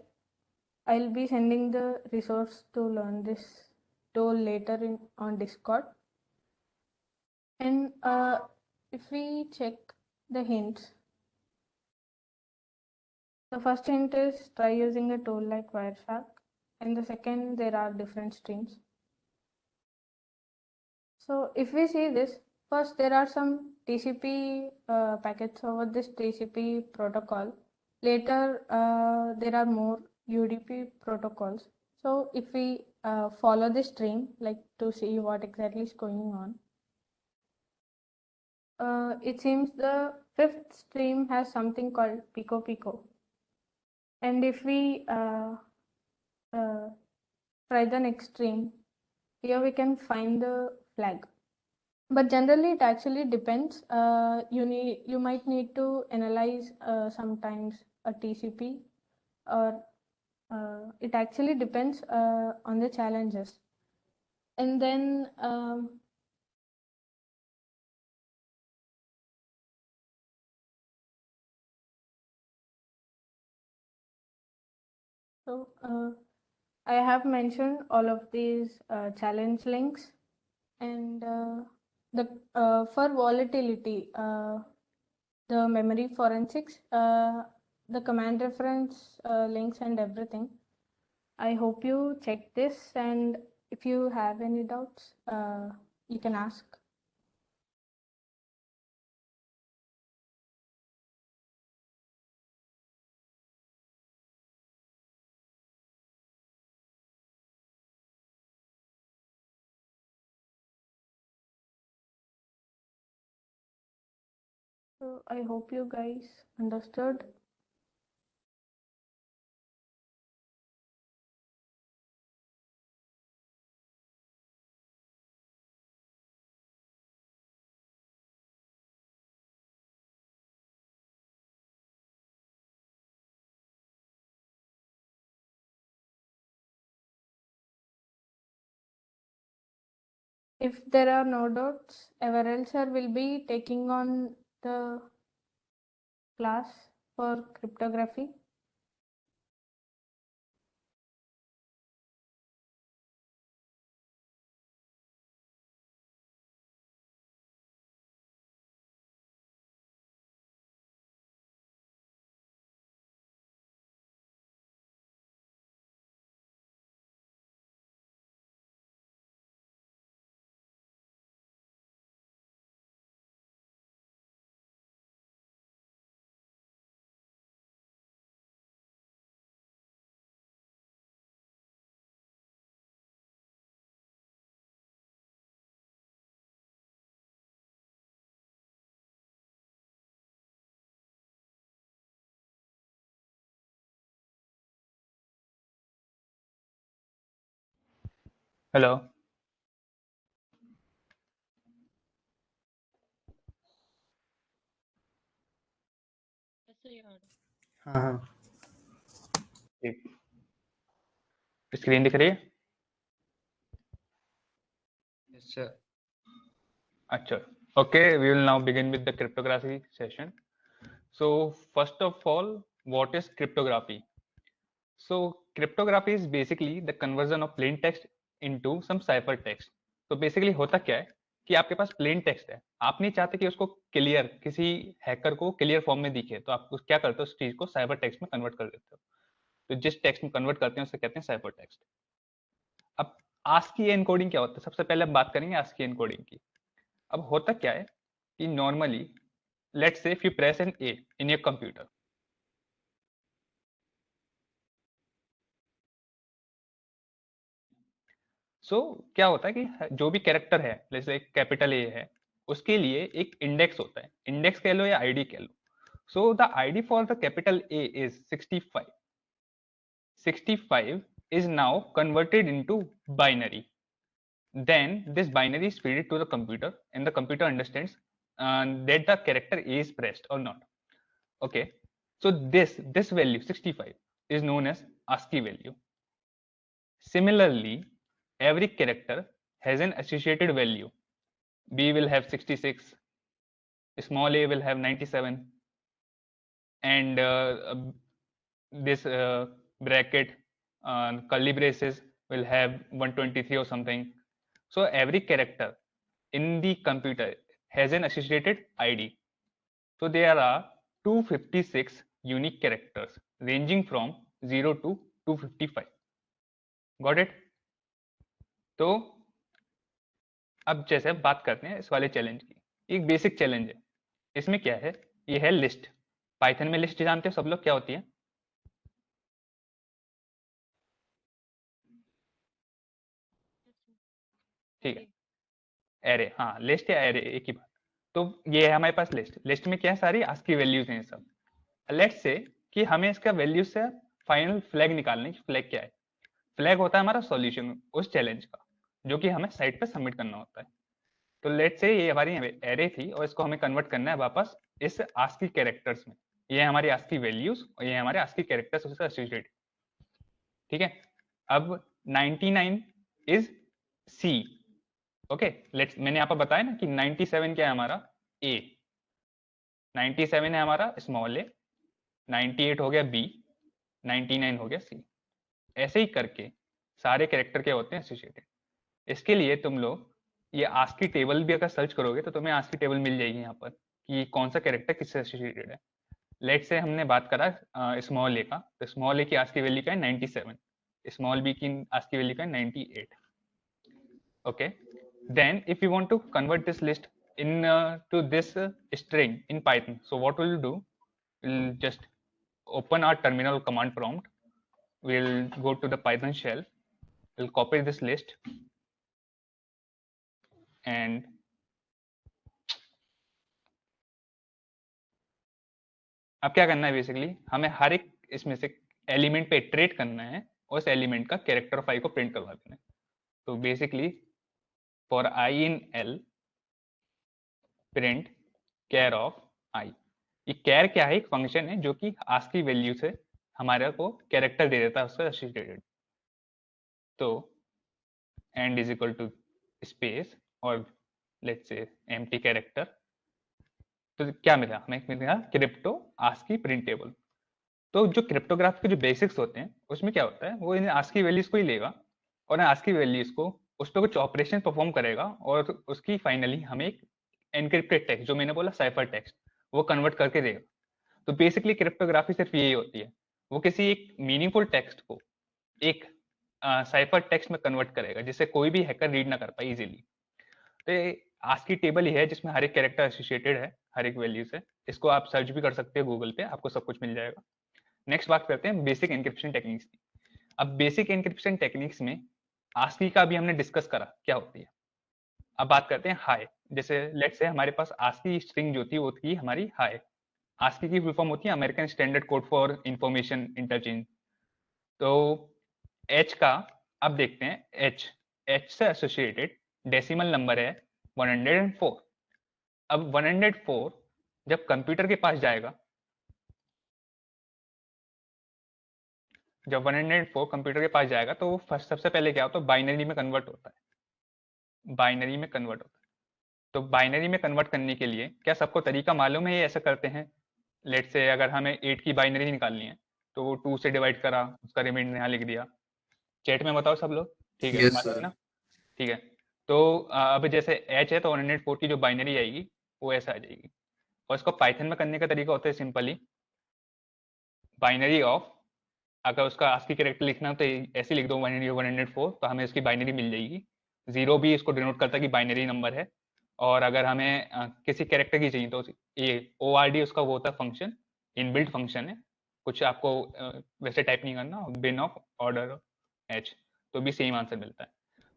I'll be sending the resource to learn this tool later on Discord. And if we check the hints, the first hint is try using a tool like Wireshark, and the second, there are different streams. So if we see this, first there are some TCP packets over this TCP protocol. Later, there are more UDP protocols. So if we follow the stream, like to see what exactly is going on, it seems the fifth stream has something called Pico Pico. And if we try the next stream, here we can find the flag. But generally, it actually depends. You might need to analyze sometimes a TCP, or it actually depends on the challenges. And then so I have mentioned all of these challenge links, and the for volatility, the memory forensics, the command reference links and everything. I hope you check this, and if you have any doubts, you can ask. So I hope you guys understood. If there are no doubts, Everell sir will be taking on the class for cryptography. Hello. हाँ हाँ ठीक, screen दिख रही है? yes sir. अच्छा, okay, we will now begin with the cryptography session. So first of all, what is cryptography? So cryptography is basically the conversion of plain text into some cipher text. तो basically होता क्या है कि आपके पास plain text है, आप नहीं चाहते कि उसको क्लियर, किसी हैकर को क्लियर फॉर्म में दिखे, तो आप क्या करते हो, उस चीज को साइबर टेक्स्ट में कन्वर्ट कर देते हो। तो जिस टेक्स्ट में कन्वर्ट करते हैं उसे कहते हैं साइबर टेक्स्ट। अब आस्की एनकोडिंग क्या होता है, सबसे पहले हम बात करेंगे आस्की एनकोडिंग की। अब होता क्या है कि normally let's say if you press an A in your computer, so क्या होता है कि जो भी कैरेक्टर है, जैसे कैपिटल ए है, उसके लिए एक इंडेक्स होता है, इंडेक्स कह लो या आईडी कह लो। So the ID for the capital A is 65. 65 is now converted into binary. Then this binary is fed to the computer and the computer understands that the character A is pressed or not. Okay, so this value 65 is known as ASCII value. Similarly, every character has an associated value. B will have 66, small a will have 97, and this bracket curly braces will have 123 or something. So every character in the computer has an associated ID. So there are 256 unique characters ranging from 0 to 255. Got it? तो अब जैसे अब बात करते हैं इस वाले challenge की। एक बेसिक चैलेंज है, इसमें क्या है, ये है लिस्ट। पाइथन में लिस्ट जानते हो सब लोग क्या होती है? ठीक है, एरे, हाँ लिस्ट या एरे एक ही बात। तो ये है हमारे पास लिस्ट, लिस्ट में क्या है, सारी आस्की वैल्यूज हैं सब। लेट्स से कि हमें इसका वैल्यू से फाइनल फ्लैग निकालना है। फ्लैग क्या है? फ्लैग होता है हमारा सॉल्यूशन उस चैलेंज का, जो कि हमें साइट पे सबमिट करना होता है। तो लेट्स से ये हमारी एरे थी और इसको हमें कन्वर्ट करना है वापस इस आस्की कैरेक्टर्स में। ये है हमारी आस्की वैल्यूज और ये हमारे आस्की कैरेक्टर्स उससे एसोसिएटेड। ठीक है, अब 99 इज सी। ओके, लेट्स, मैंने यहाँ पर बताया ना कि 97 क्या है हमारा, ए, 97 है हमारा स्मॉल ए, 98 हो गया बी, 99 हो गया सी। ऐसे ही करके सारे कैरेक्टर क्या होते हैं, एसोसिएटेड। इसके लिए तुम लोग ये आस्की टेबल भी अगर सर्च करोगे तो तुम्हें आस्की टेबल मिल जाएगी यहाँ पर कि कौन सा कैरेक्टर किससे एसोसिएटेड है। लेट से हमने बात करा स्मॉल ए का, तो स्मॉल ए की आस्की वैल्यू का है 97, स्मॉल बी की आस्की वैल्यू का है 98। Okay, then if you want to convert this list in to this string in Python, so what we'll do, we'll just open our terminal command prompt, we'll go to the Python shell, we'll copy this list and अब क्या करना है, basically हमें हर एक इसमें से element पे iterate करना है और उस एलिमेंट का कैरेक्टर फाइल को प्रिंट करवा देना है। तो basically for I in L print char of I, ये कैर क्या है, एक फंक्शन है जो कि आस्की वैल्यू से हमारे को कैरेक्टर दे देता है उससे एसोसिएटेड। तो end is equal to space और लेट्स से एम्प्टी कैरेक्टर। तो क्या मिला हमें, मिला क्रिप्टो आस्की प्रिंटेबल। तो जो क्रिप्टोग्राफी के जो बेसिक्स होते हैं उसमें क्या होता है, वो इन आस्की वैल्यूज को ही लेगा और आस्की वैल्यूज को उस पर कुछ ऑपरेशन परफॉर्म करेगा और उसकी फाइनली हमें एक एनक्रिप्टेड टेक्स्ट, जो मैंने बोला साइफर टेक्स्ट, वो कन्वर्ट करके देगा। तो बेसिकली क्रिप्टोग्राफी सिर्फ यही होती है, वो किसी एक मीनिंगफुल टेक्स्ट को एक साइफर टेक्स्ट में कन्वर्ट करेगा जिसे कोई भी हैकर रीड ना कर पाए इजीली। तो आस्की टेबल ही है जिसमें हर एक कैरेक्टर एसोसिएटेड है हर एक वैल्यू से। इसको आप सर्च भी कर सकते हो गूगल पे, आपको सब कुछ मिल जाएगा। नेक्स्ट बात करते हैं बेसिक एनक्रिप्शन टेक्निक्स की। अब बेसिक एनक्रिप्शन टेक्निक्स में आस्की का भी हमने डिस्कस करा क्या होती है। अब बात करते हैं हाई। जैसे लेट्स से हमारे पास आस्की स्ट्रिंग जो थी वो थी हमारी हाई। आस्की की फुल फॉर्म होती है American standard code for information interchange. तो एच का अब देखते हैं, एच h से एसोसिएटेड डेसिमल नंबर है 104। अब 104 जब कंप्यूटर के पास जाएगा, जब 104 कंप्यूटर के पास जाएगा तो वो फर्स्ट सबसे पहले क्या होता है, बाइनरी में कन्वर्ट होता है, बाइनरी में कन्वर्ट होता है। तो बाइनरी में कन्वर्ट करने के लिए क्या सबको तरीका मालूम है ये ऐसा करते हैं? लेट से अगर हमें 8 की बाइनरी निकालनी है तो वो 2 से डिवाइड करा, उसका रिमाइंडर यहाँ लिख दिया। चैट में बताओ सब लोग, ठीक है? Yes, मान sir. लेना, ठीक है। तो अब जैसे h है तो 104 की जो बाइनरी आएगी वो ऐसा आ जाएगी। और इसको पाइथन में करने का तरीका होता है सिंपली बाइनरी ऑफ, अगर उसका ASCII कैरेक्टर लिखना हो तो ऐसे लिख दो 104, तो हमें उसकी बाइनरी मिल जाएगी। 0 भी इसको डिनोट करता है कि बाइनरी नंबर है। और अगर हमें किसी कैरेक्टर की चाहिए तो ये ORD उसका वो होता है फंक्शन, इनबिल्ट फंक्शन है, कुछ आपको वैसे टाइप नहीं करना, बिन ऑफ ऑर्डर h, तो भी सेम आंसर मिलता है।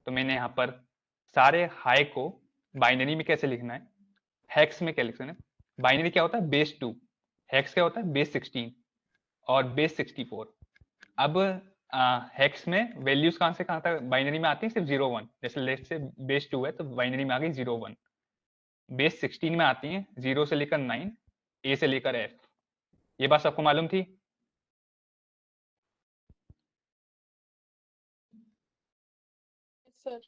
तो मैंने यहाँ पर सारे हाई को बाइनरी में कैसे लिखना है, हेक्स में क्या लिखना है। बाइनरी क्या होता है, बेस 2, हेक्स क्या होता है, बेस 16 और बेस 64। अब हेक्स में वैल्यूज कहाँ से कहाँ तक बाइनरी में आती है, सिर्फ 0 1। जैसे लेट से बेस 2 है तो बाइनरी में आ गई 0 1। बेस 16 में आती है 0 से लेकर 9, ए से लेकर एफ। ये बात सबको मालूम थी? सर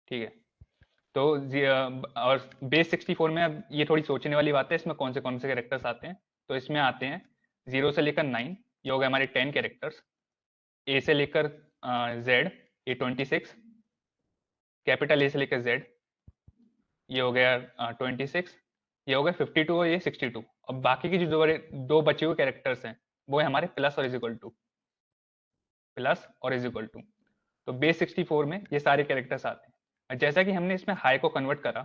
ठीक है। तो और बेस 64 में अब ये थोड़ी सोचने वाली बात है, इसमें कौन से कैरेक्टर्स आते हैं। तो इसमें आते हैं 0 से लेकर 9, ये हो गए हमारे 10 कैरेक्टर्स। ए से लेकर जेड, ये 26, कैपिटल ए से लेकर जेड, ये हो गया 26, ये हो गया 52 और ये 62। अब बाकी की जो दो बचे हुए कैरेक्टर्स हैं वो है हमारे प्लस और इज इक्वल टू, प्लस और इज इक्वल टू। तो बेस 64 में ये सारे कैरेक्टर्स आते हैं। और जैसा कि हमने इसमें हाई को कन्वर्ट करा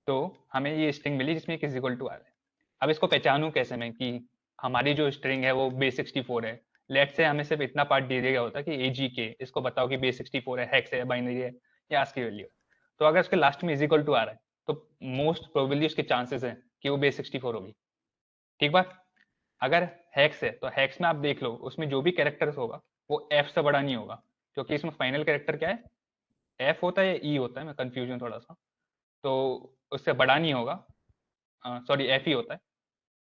तो हमें ये स्ट्रिंग मिली जिसमें इज इक्वल टू आ रहा है। अब इसको पहचानूं कैसे मैं कि हमारी जो स्ट्रिंग है वो बेस 64 है। लेट से हमें सिर्फ इतना पार्ट दे दिया गया होता कि AGK, इसको बताओ कि बेस 64 है, हेक्स है, बाइनरी है या ASCII वैल्यू है। तो अगर उसके लास्ट में इज इक्वल टू आ रहा है तो मोस्ट प्रोबेबली उसके चांसेस हैं कि वो बेस 64 होगी। ठीक बात? अगर हेक्स है तो हेक्स में आप देख लो उसमें जो भी कैरेक्टर्स होगा वो F से बड़ा नहीं होगा, क्योंकि इसमें फाइनल कैरेक्टर क्या है, F होता है या E होता है, मैं कंफ्यूजन थोड़ा सा, तो उससे बड़ा नहीं होगा, सॉरी F ही होता है।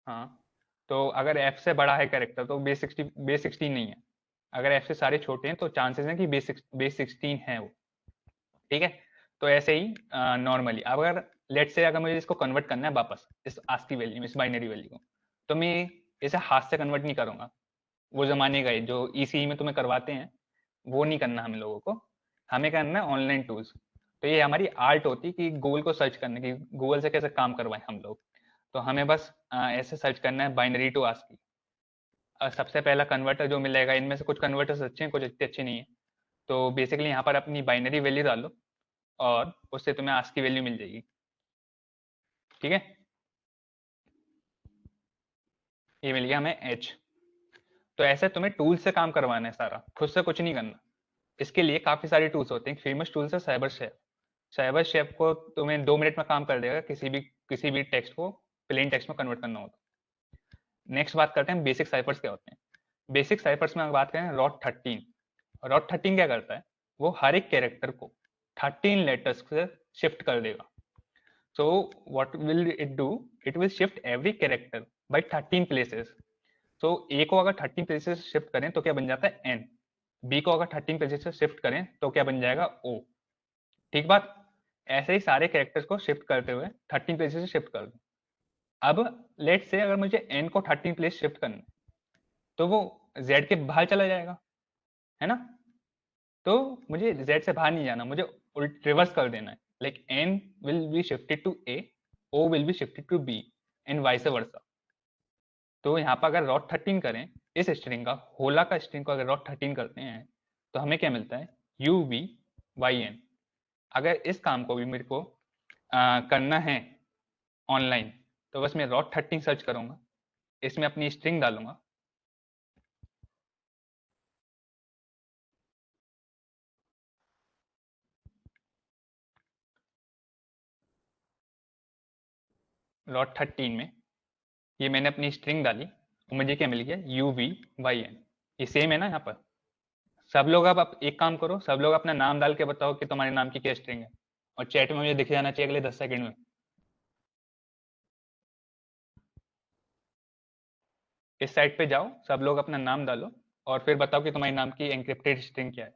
हाँ, तो अगर F से बड़ा है कैरेक्टर तो बेस 16 नहीं है। अगर F से सारे छोटे हैं तो चांसेस हैं कि बेस 16 है वो। ठीक है? तो ऐसे ही नॉर्मली अगर लेट से अगर मुझे इसको कन्वर्ट करना है वापस इस ASCII वैल्यू में, इस बाइनरी वैल्यू को, तो मैं इसे हाथ से कन्वर्ट नहीं करूंगा। वो जमाने का जो ECE में तुम्हें करवाते हैं वो नहीं करना हम लोगों को, हमें करना है ऑनलाइन टूल्स। तो ये हमारी आर्ट होती कि गूगल को सर्च करने की, गूगल से कैसे काम करवाएं हम लोग। तो हमें बस ऐसे सर्च करना है बाइनरी टू ASCII। सबसे पहला कन्वर्टर जो मिलेगा, इनमें से कुछ कन्वर्टर्स अच्छे हैं, कुछ इतने अच्छे नहीं है। तो बेसिकली यहाँ पर अपनी बाइनरी वैल्यू डालो और उससे तुम्हें ASCII वैल्यू मिल जाएगी। ठीक है, ये मिल गया हमें H। तो ऐसे तुम्हें टूल से काम करवाना है सारा, खुद से कुछ नहीं करना। इसके लिए काफी सारे टूल्स होते हैं। फेमस टूल्स है साइबर शेफ। साइबर शेफ को तुम्हें 2 मिनट में काम कर देगा किसी भी टेक्स्ट को प्लेन टेक्स्ट में कन्वर्ट करना होता। नेक्स्ट बात करते हैं बेसिक साइफर्स क्या होते हैं। बेसिक साइफर्स में बात करें रॉट 13। रॉट 13 क्या करता है, वो हर एक कैरेक्टर को 13 लेटर्स से शिफ्ट कर देगा। So what will it do, it will shift every character by 13 places. So A को अगर 13 प्लेसेस शिफ्ट करें तो क्या बन जाता है N, बी को अगर 13 प्लेसेस से शिफ्ट करें तो क्या बन जाएगा O। ठीक बात? ऐसे ही सारे कैरेक्टर्स को शिफ्ट करते हुए 13 प्लेसेस से शिफ्ट कर दो। अब लेट से अगर मुझे N को 13 प्लेस शिफ्ट करना है तो वो Z के बाहर चला जाएगा, है ना? तो मुझे Z से बाहर नहीं जाना, मुझे रिवर्स कर देना है। Like N will be shifted to A, O will be shifted to B and vice versa. तो यहाँ पर अगर रॉट 13 करें इस स्ट्रिंग का, होला का स्ट्रिंग को अगर रॉट 13 करते हैं तो हमें क्या मिलता है, UVYN। अगर इस काम को भी मेरे को करना है ऑनलाइन तो बस मैं रॉट 13 सर्च करूंगा, इसमें अपनी स्ट्रिंग डालूंगा, रॉट 13 में ये मैंने अपनी स्ट्रिंग डाली और मुझे क्या मिल गया, UVYN। ये सेम है ना यहाँ पर, सब लोग अब एक काम करो, सब लोग अपना नाम डाल के बताओ कि तुम्हारे नाम की क्या स्ट्रिंग है, और चैट में मुझे दिख जाना चाहिए अगले 10 सेकंड में। इस साइट पे जाओ, सब लोग अपना नाम डालो और फिर बताओ कि तुम्हारे नाम की एनक्रिप्टेड स्ट्रिंग क्या है।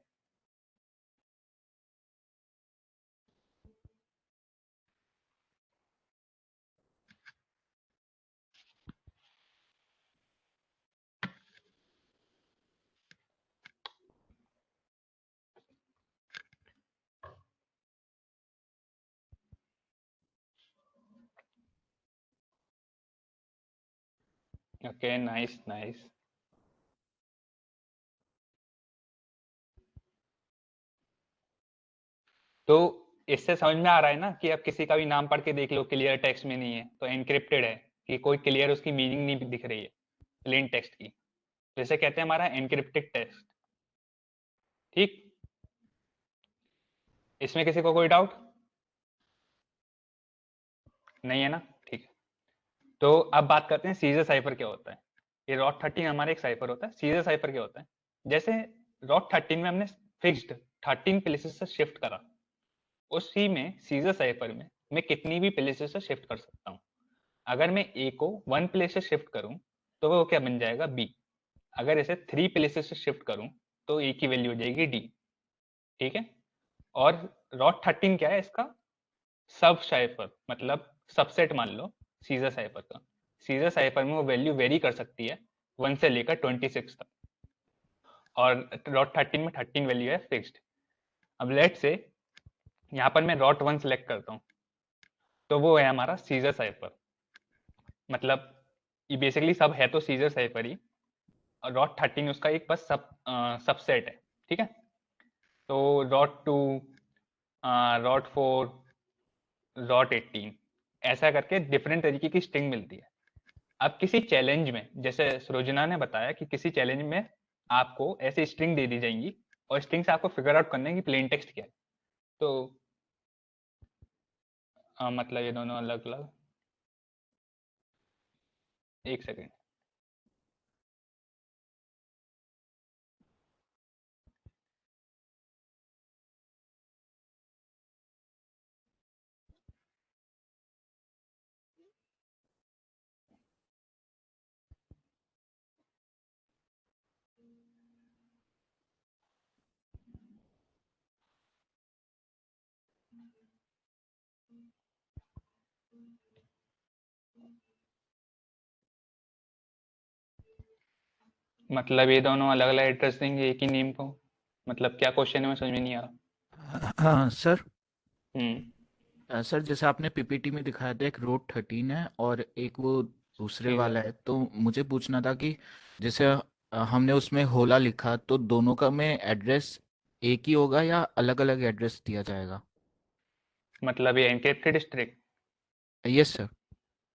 Okay, nice nice. तो इससे समझ में आ रहा है ना कि अब किसी का भी नाम पढ़ के देख लो, क्लियर टेक्स्ट में नहीं है तो एनक्रिप्टेड है, कि कोई क्लियर उसकी मीनिंग नहीं दिख रही है प्लेन टेक्स्ट की, जैसे कहते हैं हमारा एनक्रिप्टेड टेक्स्ट। ठीक, इसमें किसी को कोई डाउट नहीं है ना? ठीक है, तो अब बात करते हैं सीजर साइफर क्या होता है। ये रॉट 13 हमारा एक साइफर होता है। सीजर साइफर क्या होता है, जैसे रॉट 13 में हमने फिक्स्ड 13 प्लेसेस से शिफ्ट करा, उसी में सीजर साइफर में मैं कितनी भी प्लेसेस से शिफ्ट कर सकता हूँ। अगर मैं ए को 1 प्लेस से शिफ्ट करूं तो वो क्या बन जाएगा, बी। अगर इसे 3 प्लेसेस से शिफ्ट करूं तो ए की वैल्यू हो जाएगी डी। ठीक है, और रॉट 13 क्या है, इसका सब साइफर, मतलब सबसेट मान लो सीजर साइफर का। सीजर साइफर में वो वैल्यू वेरी कर सकती है 1 से लेकर 26 तक, और रॉट 13 में 13 वैल्यू है फिक्स्ड। अब लेट से यहाँ पर मैं रॉट 1 सेलेक्ट करता हूँ, तो वो है हमारा सीजर साइफर, मतलब ये बेसिकली सब है तो सीजर साइफर ही, और रॉट 13 उसका एक बस सबसेट है। ठीक है, तो रॉट 2, रॉट 4, रॉट 18, ऐसा करके डिफरेंट तरीके की स्ट्रिंग मिलती है। अब किसी चैलेंज में, जैसे सृजना ने बताया कि किसी चैलेंज में आपको ऐसी स्ट्रिंग दे दी जाएंगी और स्ट्रिंग से आपको फिगर आउट करना है कि प्लेन टेक्स्ट क्या है। तो मतलब ये दोनों अलग अलग, एक सेकेंड। मतलब ये दोनों अलग अलग एड्रेस देंगे एक ही नेम को, मतलब क्या क्वेश्चन है, मैं समझ में नहीं आ रहा। हाँ सर। हम्म, सर जैसे आपने पीपीटी में दिखाया था एक रोड 13 है और एक वो दूसरे सीजर। वाला है, तो मुझे पूछना था कि जैसे हमने उसमें होला लिखा तो दोनों का में एड्रेस एक ही होगा या अलग अलग एड्रेस दिया जाएगा? मतलब ये एनक्रिप्टेड स्ट्रिंग, यस सर।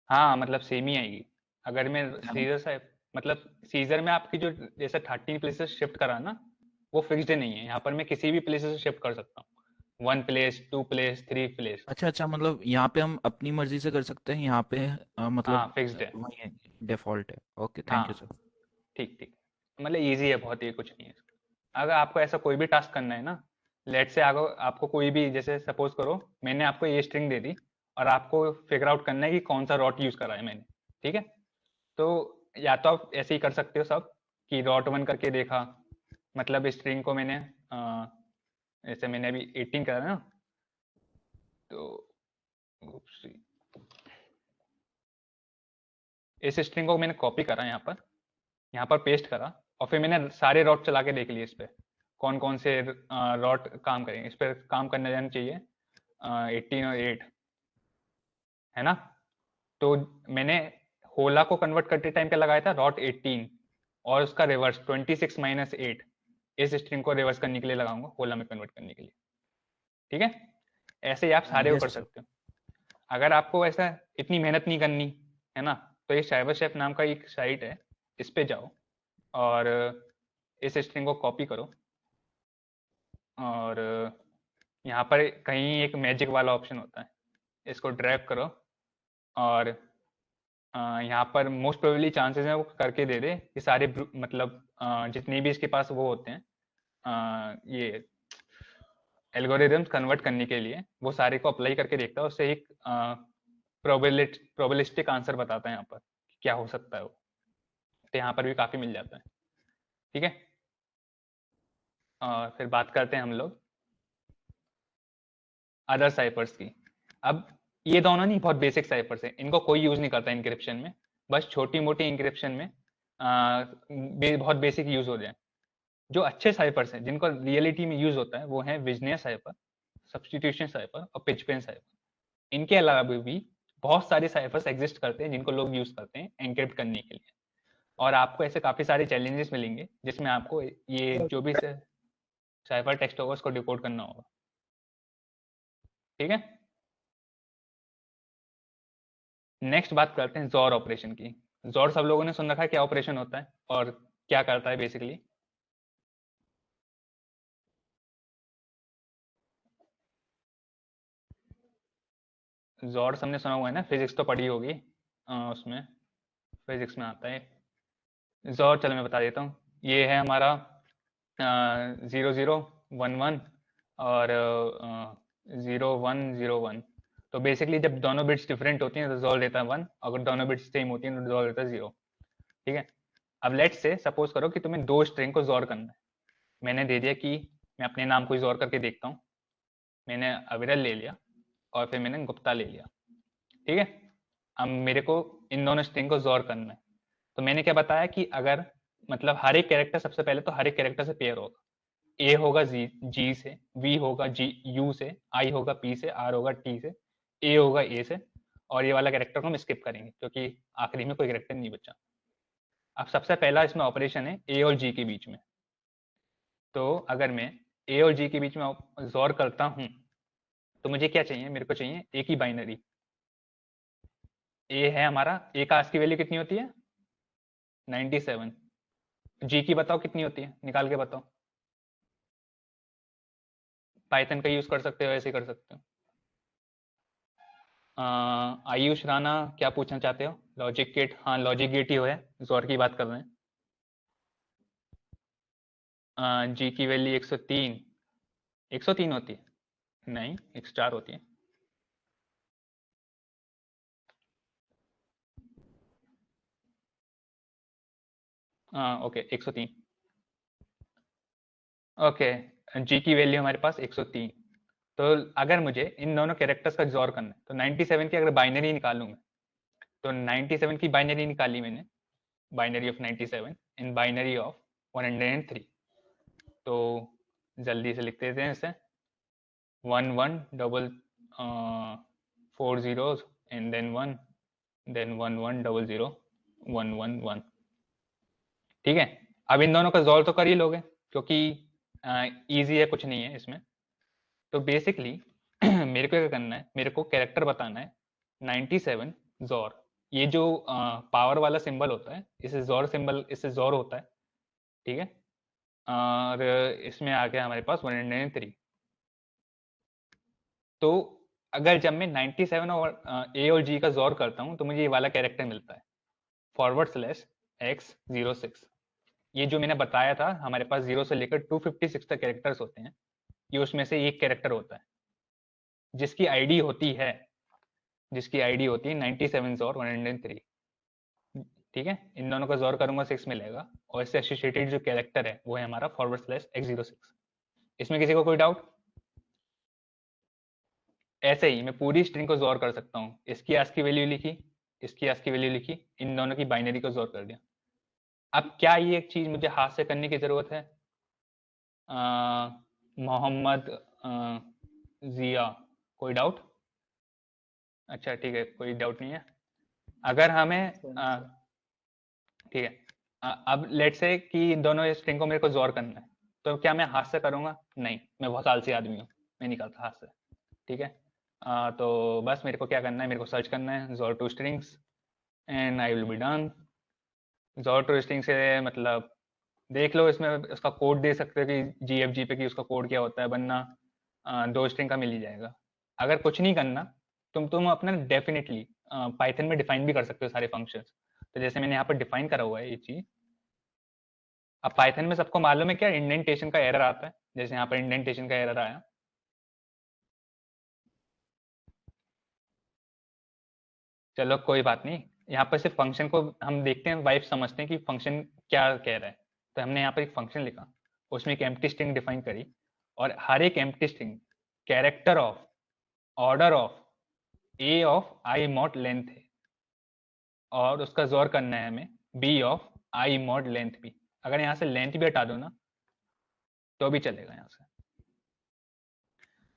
हाँ मतलब सेम ही आएगी। अगर मैं सीजर से, मतलब सीजर में आपकी जो जैसे 13 प्लेसेस शिफ्ट करा ना, वो फिक्स्ड नहीं है, यहाँ पर मैं किसी भी प्लेस से शिफ्ट कर सकता हूँ, 1 प्लेस, 2 प्लेस, 3 प्लेस। अच्छा अच्छा, मतलब यहाँ पे हम अपनी मर्जी से कर सकते हैं, यहाँ पे हाँ मतलब फिक्स्ड है। वही है, डिफॉल्ट है। ओके, थैंक यू हाँ सर। ठीक ठीक, मतलब इजी है बहुत, ये कुछ नहीं है इसका। अगर आपको ऐसा कोई भी टास्क करना है ना, लेट से आपको कोई भी, जैसे सपोज करो मैंने आपको ये स्ट्रिंग दे दी और आपको फिगर आउट करना है कि कौन सा रॉट यूज करा है मैंने। ठीक है, तो या तो आप ऐसे ही कर सकते हो सब, कि डॉट 1 करके देखा, मतलब स्ट्रिंग को मैंने जैसे मैंने अभी 18 करा ना, तो oops, इस स्ट्रिंग को मैंने कॉपी करा यहाँ पर पेस्ट करा, और फिर मैंने सारे रॉट चला के देख लिए इस पे कौन कौन से रॉट काम करेंगे, इस पर काम करने जाना चाहिए 18 और 8, है ना? तो मैंने होला को कन्वर्ट करते टाइम क्या लगाया था, रॉट 18 और उसका रिवर्स 26 माइनस 8, इस स्ट्रिंग को रिवर्स करने के लिए लगाऊंगा होला में कन्वर्ट करने के लिए। ठीक है, ऐसे ही आप सारे को कर यस सर। सकते हो। अगर आपको ऐसा इतनी मेहनत नहीं करनी है ना, तो ये साइबर शेफ नाम का एक साइट है, इस पे जाओ और इस स्ट्रिंग को कॉपी करो, और यहाँ पर कहीं एक मैजिक वाला ऑप्शन होता है, इसको ड्रैग करो, और यहाँ पर मोस्ट प्रोबेबली चांसेस हैं वो करके दे दे कि सारे मतलब जितने भी इसके पास वो होते हैं ये एल्गोरिदम्स कन्वर्ट करने के लिए वो सारे को अप्लाई करके देखता है, उससे एक प्रोबेबिलिस्टिक आंसर बताता है यहाँ पर कि क्या हो सकता है वो। तो यहाँ पर भी काफी मिल जाता है। ठीक है, और फिर बात करते हैं हम लोग अदर साइफर्स की। अब ये दोनों नहीं बहुत बेसिक साइफर्स है, इनको कोई यूज नहीं करता इंक्रिप्शन में, बस छोटी मोटी इंक्रिप्शन में बहुत बेसिक यूज हो जाए। जो अच्छे साइफर्स हैं जिनको रियलिटी में यूज होता है वो है विजनिया साइफर, सब्स्टिट्यूशन साइफर और पिचपेन साइफर। इनके अलावा भी बहुत सारे साइफर्स एग्जिस्ट करते हैं जिनको लोग यूज करते हैं एनक्रिप्ट करने के लिए, और आपको ऐसे काफी सारे चैलेंजेस मिलेंगे जिसमें आपको ये जो भी साइफर टेक्स्ट होगा उसको डिकोड करना होगा। ठीक है, नेक्स्ट बात करते हैं जोर ऑपरेशन की। जोर सब लोगों ने सुन रखा है क्या ऑपरेशन होता है और क्या करता है बेसिकली। जोर हमने सुना हुआ है ना, फिजिक्स तो पढ़ी होगी, उसमें फिजिक्स में आता है जोर। चलो मैं बता देता हूँ, ये है हमारा 0011 और 0101। तो बेसिकली जब दोनों बिट्स डिफरेंट होती हैं तो जोर देता है 1, अगर दोनों बिट्स सेम होती हैं तो जोर देता है 0। ठीक है, अब लेट्स से सपोज करो कि तुम्हें दो स्ट्रिंग को जोर करना है। मैंने दे दिया कि मैं अपने नाम को जोर करके देखता हूँ, मैंने अविरल ले लिया और फिर मैंने गुप्ता ले लिया। ठीक है, अब मेरे को इन दोनों स्ट्रिंग को जोर करना है। तो मैंने क्या बताया कि अगर मतलब हर एक कैरेक्टर, सबसे पहले तो हर एक कैरेक्टर से पेयर होगा, ए होगा जी से, वी होगा यू से, आई होगा पी से, आर होगा टी से, ए होगा ए से, और ये वाला कैरेक्टर को हम स्किप करेंगे क्योंकि आखिरी में कोई कैरेक्टर नहीं बचा। अब सबसे पहला इसमें ऑपरेशन है ए और जी के बीच में। तो अगर मैं ए और जी के बीच में जोर करता हूं तो मुझे क्या चाहिए, मेरे को चाहिए ए की बाइनरी। ए है हमारा, ए का आस्की वैल्यू कितनी होती है 97। जी की बताओ कितनी होती है, निकाल के बताओ। पाइथन का यूज कर सकते हो, ऐसे कर सकते हो। आयुष राणा क्या पूछना चाहते हो? लॉजिक गेट, हाँ लॉजिक गेट ही है, जोर की बात कर रहे हैं। जी की वैल्यू 103 होती है, नहीं 104 होती है। ओके 103। ओके, जी की वैल्यू हमारे पास 103। तो अगर मुझे इन दोनों कैरेक्टर्स का जोर करना है तो 97 की अगर बाइनरी निकालूंगा तो 97 की बाइनरी निकाली मैंने, binary of 97 in binary of 103। तो जल्दी से लिख देते हैं इसे, 4 zeros and then 1, then 1100 111। ठीक है, अब इन दोनों का जोर तो कर ही लोगे क्योंकि इजी है, कुछ नहीं है इसमें। तो बेसिकली मेरे को क्या करना है, मेरे को कैरेक्टर बताना है 97 जोर। ये जो पावर वाला सिंबल होता है इसे जोर सिंबल, इससे जोर होता है। ठीक है, और इसमें आ गया हमारे पास 103। तो अगर जब मैं 97 और ए और जी का जोर करता हूं तो मुझे ये वाला कैरेक्टर मिलता है /x06। ये जो मैंने बताया था हमारे पास 0 से लेकर 256 तक कैरेक्टर्स होते हैं, ये उसमें से एक कैरेक्टर होता है जिसकी आईडी होती है 97 और 103। ठीक है, इन दोनों का जोर करूंगा 6 मिलेगा, और इससे एसोसिएटेड जो कैरेक्टर है वो है हमारा /x06। इसमें किसी को कोई डाउट? ऐसे ही मैं पूरी स्ट्रिंग को जोर कर सकता हूँ, इसकी आस्की वैल्यू लिखी, इसकी आस्की वैल्यू लिखी, इन दोनों की बाइनरी को जोर कर दिया। अब क्या ये एक चीज मुझे हाथ से करने की जरूरत है? मोहम्मद जिया, कोई डाउट? अच्छा ठीक है, कोई डाउट नहीं है। अगर हमें ठीक है, अब लेट से कि इन दोनों स्ट्रिंग को मेरे को जोर करना है, तो क्या मैं हाथ से करूंगा? नहीं, मैं बहुत आलसी आदमी हूँ, मैं नहीं करता हाथ से। ठीक है, तो बस मेरे को क्या करना है, मेरे को सर्च करना है जोर two strings and I will be done. जोर टू स्ट्रिंग से मतलब देख लो, इसमें उसका कोड दे सकते हो कि GFG पे कि उसका कोड क्या होता है, वरना 2 स्ट्रिंग का मिल ही जाएगा। अगर कुछ नहीं करना तुम अपना डेफिनेटली पाइथन में डिफाइन भी कर सकते हो सारे फंक्शंस। तो जैसे मैंने यहाँ पर डिफाइन करा हुआ है ये चीज, अब पाइथन में सबको मालूम है क्या इंडेंटेशन का एरर आता है, जैसे यहाँ पर इंडेंटेशन का एरर आया। चलो कोई बात नहीं, यहाँ पर सिर्फ फंक्शन को हम देखते हैं, वाइफ समझते हैं कि फंक्शन क्या कह रहा है। तो हमने यहाँ पर एक फंक्शन लिखा, उसमें एक एम्प्टी स्ट्रिंग डिफाइन करी, और हर एक empty string character of order of A of I mod length है, और उसका जोर करना है हमें B of I mod length भी। अगर यहाँ से लेंथ भी हटा दो ना तो भी चलेगा यहाँ से।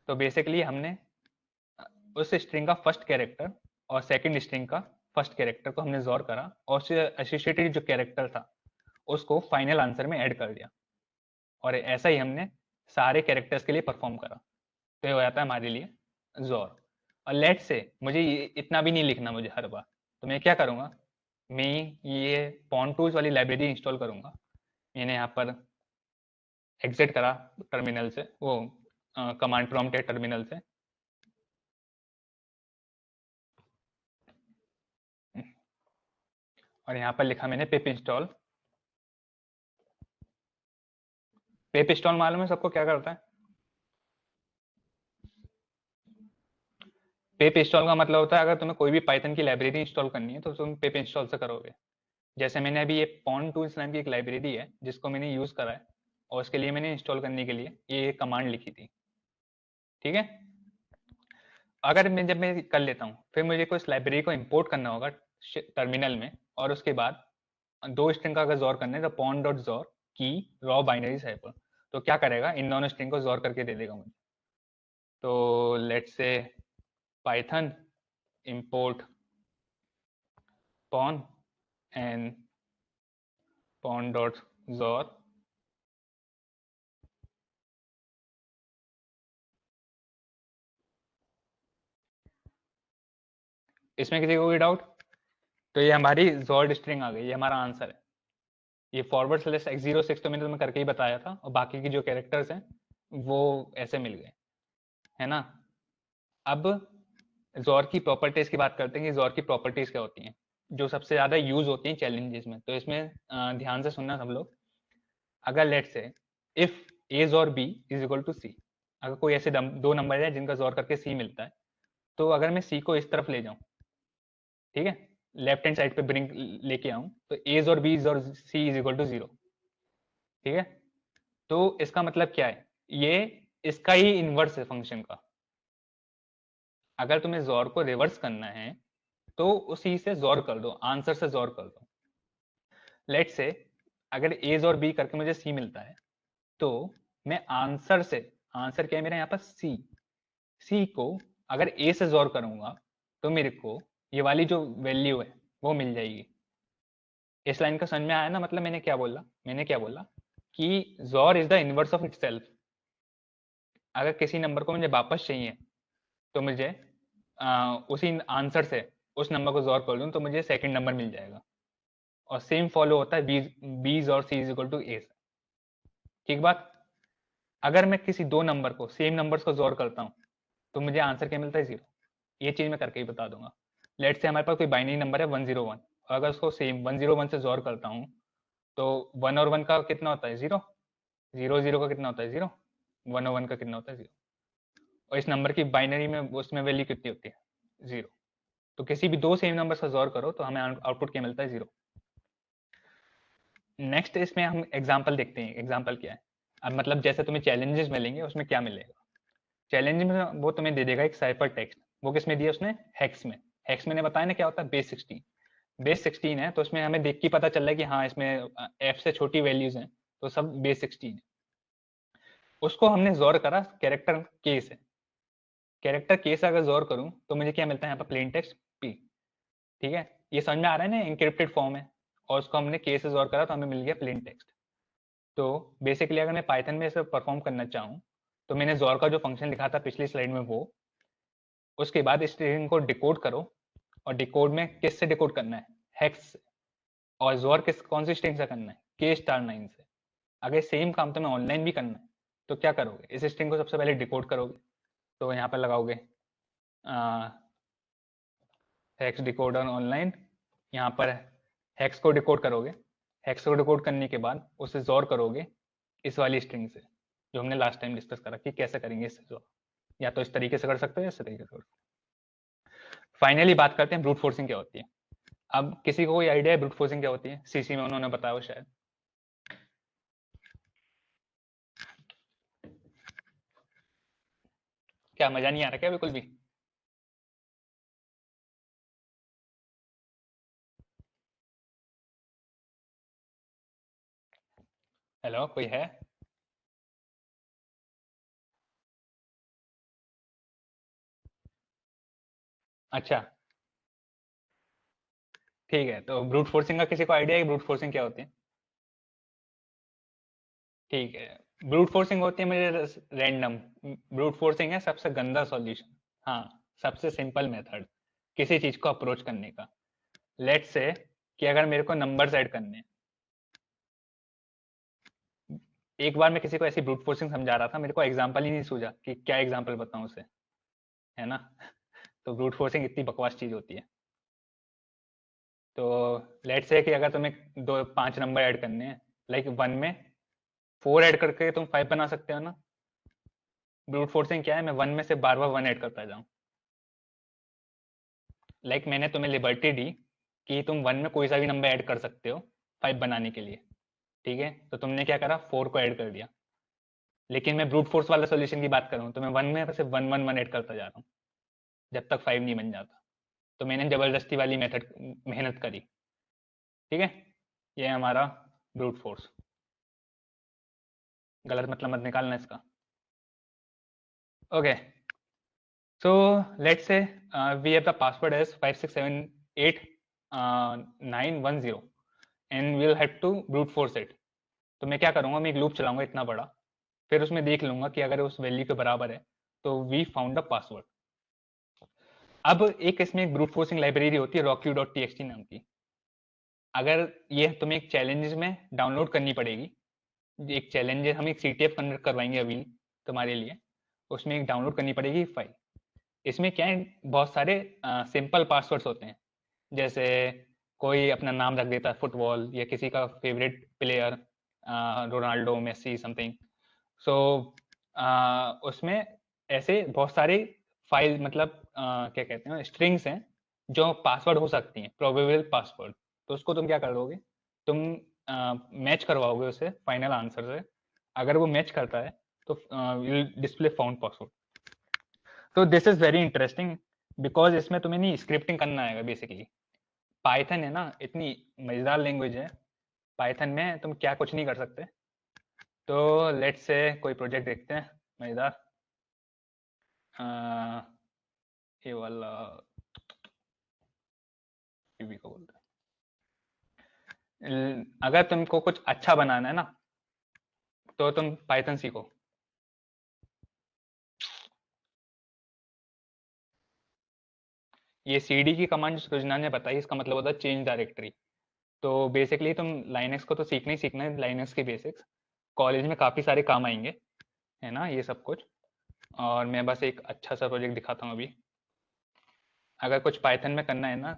तो बेसिकली हमने उस स्ट्रिंग का फर्स्ट कैरेक्टर और सेकंड स्ट्रिंग का फर्स्ट कैरेक्टर को हमने जोर करा, और उससे एसोसिएटेड जो कैरेक्टर था उसको फाइनल आंसर में ऐड कर दिया, और ऐसा ही हमने सारे कैरेक्टर्स के लिए परफॉर्म करा। तो ये हो जाता है हमारे लिए जोर। और लेट से मुझे इतना भी नहीं लिखना मुझे हर बार, तो मैं क्या करूँगा, मैं ये पॉन टूल्स वाली लाइब्रेरी इंस्टॉल करूँगा। मैंने यहाँ पर एग्जिट करा टर्मिनल से, वो कमांड प्रॉम्प्ट है टर्मिनल से, और यहाँ पर लिखा मैंने पिप इंस्टॉल। पिप इंस्टॉल मालूम है सबको क्या करता है? पिप इंस्टॉल का मतलब होता है अगर तुम्हें कोई भी पाइथन की लाइब्रेरी इंस्टॉल करनी है तो तुम पिप इंस्टॉल से करोगे। जैसे मैंने अभी ये पॉन टूल्स नाम की एक लाइब्रेरी है जिसको मैंने यूज करा है, और उसके लिए मैंने इंस्टॉल करने के लिए ये कमांड लिखी थी। ठीक है, अगर मैं जब मैं कर लेता हूँ फिर मुझे को इस लाइब्रेरी को इंपोर्ट करना होगा टर्मिनल में, और उसके बाद दो स्ट्रिंग का अगर जोर करना है तो पॉन डॉट जोर की रॉ बाइनरी साइफर, तो क्या करेगा इन दोनों स्ट्रिंग को जोर करके दे देगा मुझे। तो let's say Python import pawn and pawn dot zor, इसमें किसी को कोई डाउट? तो ये हमारी जोर स्ट्रिंग आ गई, ये हमारा आंसर है। ये फॉरवर्ड स्लैश x06 तो मैंने तुम्हें करके ही बताया था, और बाकी की जो कैरेक्टर्स हैं वो ऐसे मिल गए, है ना। अब जोर की प्रॉपर्टीज की बात करते हैं कि जोर की प्रॉपर्टीज क्या होती हैं जो सबसे ज्यादा यूज होती हैं चैलेंजेस में। तो इसमें ध्यान से सुनना सब लोग। अगर लेट से इफ ए जोर बी इज इक्वल टू सी, अगर कोई ऐसे दो नंबर है जिनका जोर करके सी मिलता है, तो अगर मैं सी को इस तरफ ले जाऊं, ठीक है, लेफ्ट हैंड साइड पे ब्रिंग लेके आऊं, तो ए और बी और सी इज इक्वल टू 0। ठीक है, तो इसका मतलब क्या है, ये इसका ही इनवर्स है फंक्शन का। अगर तुम्हें जोर को रिवर्स करना है तो उसी से जोर कर दो, आंसर से जोर कर दो। लेट से अगर ए और बी करके मुझे सी मिलता है, तो मैं आंसर से, आंसर क्या है मेरा यहाँ पर सी को अगर ए से जोर करूंगा तो मेरे को ये वाली जो वैल्यू है वो मिल जाएगी। इस लाइन का समझ में आया ना, मतलब मैंने क्या बोला कि जोर is the inverse of itself. अगर किसी नंबर को मुझे वापस चाहिए तो मुझे उसी आंसर से उस नंबर को जोर कर दूं तो मुझे सेकंड नंबर मिल जाएगा। और सेम फॉलो होता है बी और सी इज इक्वल टू ए से। ठीक बात। अगर मैं किसी दो नंबर को, सेम नंबर्स को जोर करता हूं तो मुझे आंसर क्या मिलता है, 0। ये चीज मैं करके ही बता दूंगा। लेट से हमारे पास कोई बाइनरी नंबर है 101, और अगर उसको सेम 101 से जोर करता हूँ तो 1 और 1 का कितना होता है, 0। 0 0 का कितना होता है, 0। 1 और 1 का कितना होता है, 0। और इस नंबर की बाइनरी में उसमें वैल्यू कितनी होती है, 0। तो किसी भी दो सेम नंबर का जोर करो तो हमें आउटपुट क्या मिलता है, 0। नेक्स्ट इसमें हम एग्जाम्पल देखते हैं। एग्जाम्पल क्या है, अब मतलब जैसे तुम्हें चैलेंजेस मिलेंगे उसमें क्या मिलेगा। चैलेंज में वो तुम्हें दे देगा एक साइफर टेक्स्ट, वो किसमें दिया उसने, हेक्स में। हेक्स में ने बताया ना क्या होता है, बेस 16। बेस 16 है तो उसमें हमें देख के पता चल रहा है कि हाँ इसमें f से छोटी वैल्यूज हैं तो सब बेस 16 है। उसको हमने जोर करा कैरेक्टर के से। कैरेक्टर के से अगर जोर करूं तो मुझे क्या मिलता है यहाँ पर, प्लेन टेक्स्ट p। ठीक है, ये समझ में आ रहा है ना, इंक्रिप्टेड फॉर्म है, और उसको हमने के से जोर करा तो हमें मिल गया प्लेन टेक्स्ट। तो बेसिकली अगर मैं पाइथन में इसे परफॉर्म करना चाहूँ तो मैंने जोर का जो फंक्शन लिखा था पिछली स्लाइड में वो, उसके बाद स्ट्रिंग को डिकोड करो, और डिकोड में किस से डिकोड करना है, हेक्स से। और जोर कौन सी स्ट्रिंग से करना है, k*9 से। अगर सेम काम तुम्हें ऑनलाइन भी करना है तो क्या करोगे, इस स्ट्रिंग को सबसे पहले डिकोड करोगे, तो यहाँ पर लगाओगे हेक्स डिकोडर ऑनलाइन, यहाँ पर हेक्स को डिकोड करोगे, हेक्साकोड करने के बाद उसे जोर करोगे इस वाली स्ट्रिंग से, जो हमने लास्ट टाइम डिस्कस करा कि कैसे करेंगे इससे जोर। या तो इस तरीके से कर सकते हो या इस तरीके से कर सकते हो। फाइनली बात करते हैं ब्रूट फोर्सिंग क्या होती है। अब किसी को कोई आइडिया है ब्रूट फोर्सिंग क्या होती है? सीसी में उन्होंने बताया हो शायद। क्या मजा नहीं आ रहा क्या बिल्कुल भी? हेलो, कोई है? अच्छा, ठीक है। तो ब्रूट फोर्सिंग का किसी को आइडिया है कि ब्रूट फोर्सिंग क्या होती है? ठीक है, ब्रूट फोर्सिंग होती है मेरे रैंडम। ब्रूट फोर्सिंग है सबसे गंदा सॉल्यूशन। हाँ, सबसे सिंपल मेथड किसी चीज को अप्रोच करने का। लेट्स से कि अगर मेरे को नंबर्स ऐड करने हैं, एक बार मैं किसी को ऐसी ब्रूट फोर्सिंग समझा रहा था, मेरे को एग्जांपल ही नहीं सूझा कि क्या एग्जांपल बताऊं उसे, है ना। तो ब्रूट फोर्सिंग इतनी बकवास चीज होती है। तो लेट्स से कि अगर तुम्हें 5 नंबर ऐड करने हैं, लाइक 1 में 4 ऐड करके तुम 5 बना सकते हो ना। ब्रूट फोर्सिंग क्या है? मैं 1 में से बार बार 1 ऐड करता जाऊं। लाइक मैंने तुम्हें लिबर्टी दी कि तुम 1 में कोई सा भी नंबर ऐड कर सकते हो 5 बनाने के लिए, ठीक है। तो तुमने क्या करा, 4 को ऐड कर दिया। लेकिन मैं ब्रूट फोर्स वाला सोल्यूशन की बात कर रहा हूँ, तो मैं 1 में सिर्फ 1 ऐड करता जा रहा हूँ जब तक 5 नहीं बन जाता। तो मैंने जबरदस्ती वाली मेथड मेहनत करी, ठीक है। ये है हमारा ब्रूट फोर्स। गलत मतलब मत निकालना इसका। Okay, so let's say we have the password as 5678910 and we'll have to brute force it. तो मैं क्या करूंगा, मैं एक लूप चलाऊंगा इतना बड़ा, फिर उसमें देख लूंगा कि अगर उस वैल्यू के बराबर है तो we found the password. अब एक इसमें एक ब्रूट फोर्सिंग लाइब्रेरी होती है rockyou.txt नाम की। अगर ये तुम्हें एक चैलेंज में डाउनलोड करनी पड़ेगी, एक चैलेंज हम एक CTF कन्वर्ट करवाएंगे अभी तुम्हारे लिए, उसमें एक डाउनलोड करनी पड़ेगी फाइल। इसमें क्या है, बहुत सारे सिंपल पासवर्ड्स होते हैं। जैसे कोई अपना नाम रख देता है फुटबॉल, या किसी का favourite player Ronaldo, Messi, something. So उसमें ऐसे बहुत सारे फाइल, मतलब क्या कहते हैं, स्ट्रिंग्स हैं जो पासवर्ड हो सकती हैं, प्रोबेबल पासवर्ड। तो उसको तुम क्या करोगे, तुम मैच करवाओगे उसे फाइनल आंसर से। अगर वो मैच करता है तो विल डिस्प्ले फाउंड पासवर्ड। तो this is very interesting because इसमें तुम्हें नहीं स्क्रिप्टिंग करना आएगा बेसिकली। पाइथन है ना, इतनी मजेदार लैंग्वेज है। पाइथन में तुम क्या कुछ नहीं कर सकते। तो लेट्स से कोई प्रोजेक्ट देखते हैं मजेदार। ये वाला भी को बोलते हैं। अगर तुमको कुछ अच्छा बनाना है ना, तो तुम पाइथन सीखो। ये cd की कमांड जो सृजना ने बताई, इसका मतलब होता है चेंज डायरेक्टरी। तो बेसिकली तुम लाइनक्स को तो सीखना ही सीखना है, लाइनक्स के बेसिक्स कॉलेज में काफ़ी सारे काम आएंगे, है ना, ये सब कुछ। और मैं बस एक अच्छा सा प्रोजेक्ट दिखाता हूँ अभी। अगर कुछ पाइथन में करना है ना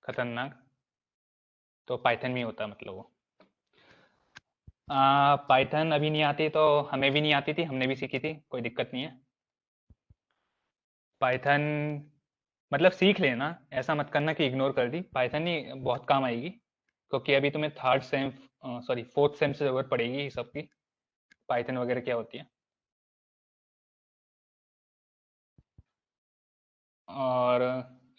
खतरनाक, तो पाइथन में ही होता है, मतलब वो। पाइथन अभी नहीं आती तो हमें भी नहीं आती थी, हमने भी सीखी थी, कोई दिक्कत नहीं है। पाइथन मतलब सीख लेना, ऐसा मत करना कि इग्नोर कर दी। पाइथन ही बहुत काम आएगी, क्योंकि अभी तुम्हें फोर्थ सेम से ज़रूरत पड़ेगी इस सब की, पाइथन वगैरह क्या होती है। और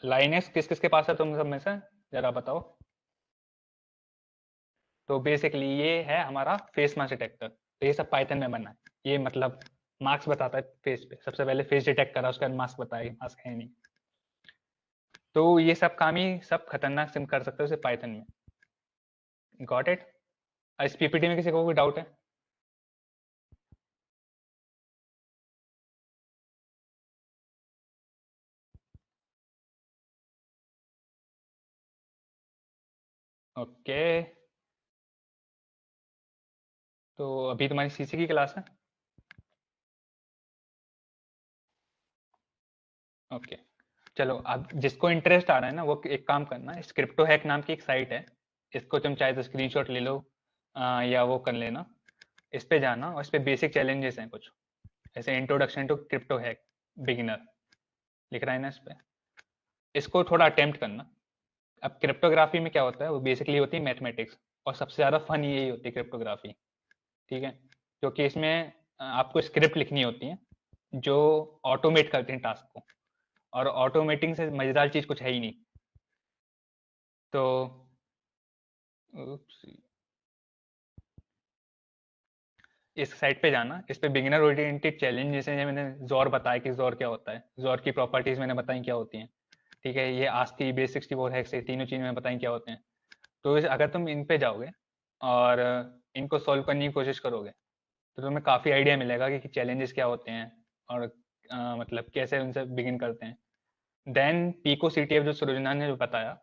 लाइनक्स किस किस के पास है तुम सब में से, ज़रा बताओ। तो बेसिकली ये है हमारा फेस मास्क डिटेक्टर। तो ये सब पाइथन में बना है। ये मतलब मार्क्स बताता है फेस पे, सबसे पहले फेस डिटेक्ट करा, उसके बाद मास्क बताया, मास्क है नहीं। तो ये सब काम ही सब खतरनाक सिम कर सकते हो सिर्फ पाइथन में। Got it? इस पीपीटी में किसी को कोई डाउट है? ओके, तो अभी तुम्हारी सीसी की क्लास है। ओके, चलो अब जिसको इंटरेस्ट आ रहा है ना, वो एक काम करना, स्क्रिप्टो हैक नाम की एक साइट है, इसको तुम चाहे तो स्क्रीनशॉट ले लो, या वो कर लेना, इस पे जाना और इस पे बेसिक चैलेंजेस हैं कुछ, ऐसे introduction to crypto hack beginner लिख रहा है ना इस पे, इसको थोड़ा अटेम्प्ट करना। अब क्रिप्टोग्राफी में क्या होता है, वो बेसिकली होती है मैथमेटिक्स, और सबसे ज़्यादा फन यही होती है क्रिप्टोग्राफी, ठीक है, क्योंकि इसमें आपको स्क्रिप्ट लिखनी होती है जो ऑटोमेट करती हैं टास्क को, और ऑटोमेटिंग से मज़ेदार चीज़ कुछ है ही नहीं। तो oops, इस साइट पे जाना, इस पे बिगिनर ओरिएंटेड चैलेंज, जैसे मैंने जोर बताया कि जोर क्या होता है, जोर की प्रॉपर्टीज मैंने बताई क्या होती हैं, ठीक है, ये आस्की बेस 64 हैक्स, ये तीनों चीज़ मैंने बताई क्या होते हैं। तो अगर तुम इन पे जाओगे और इनको सॉल्व करने की कोशिश करोगे तो तुम्हें काफ़ी आइडिया मिलेगा कि चैलेंजेस क्या होते हैं और मतलब कैसे उनसे बिगिन करते हैं। देन पीको सीटीएफ जो सृजना ने जो बताया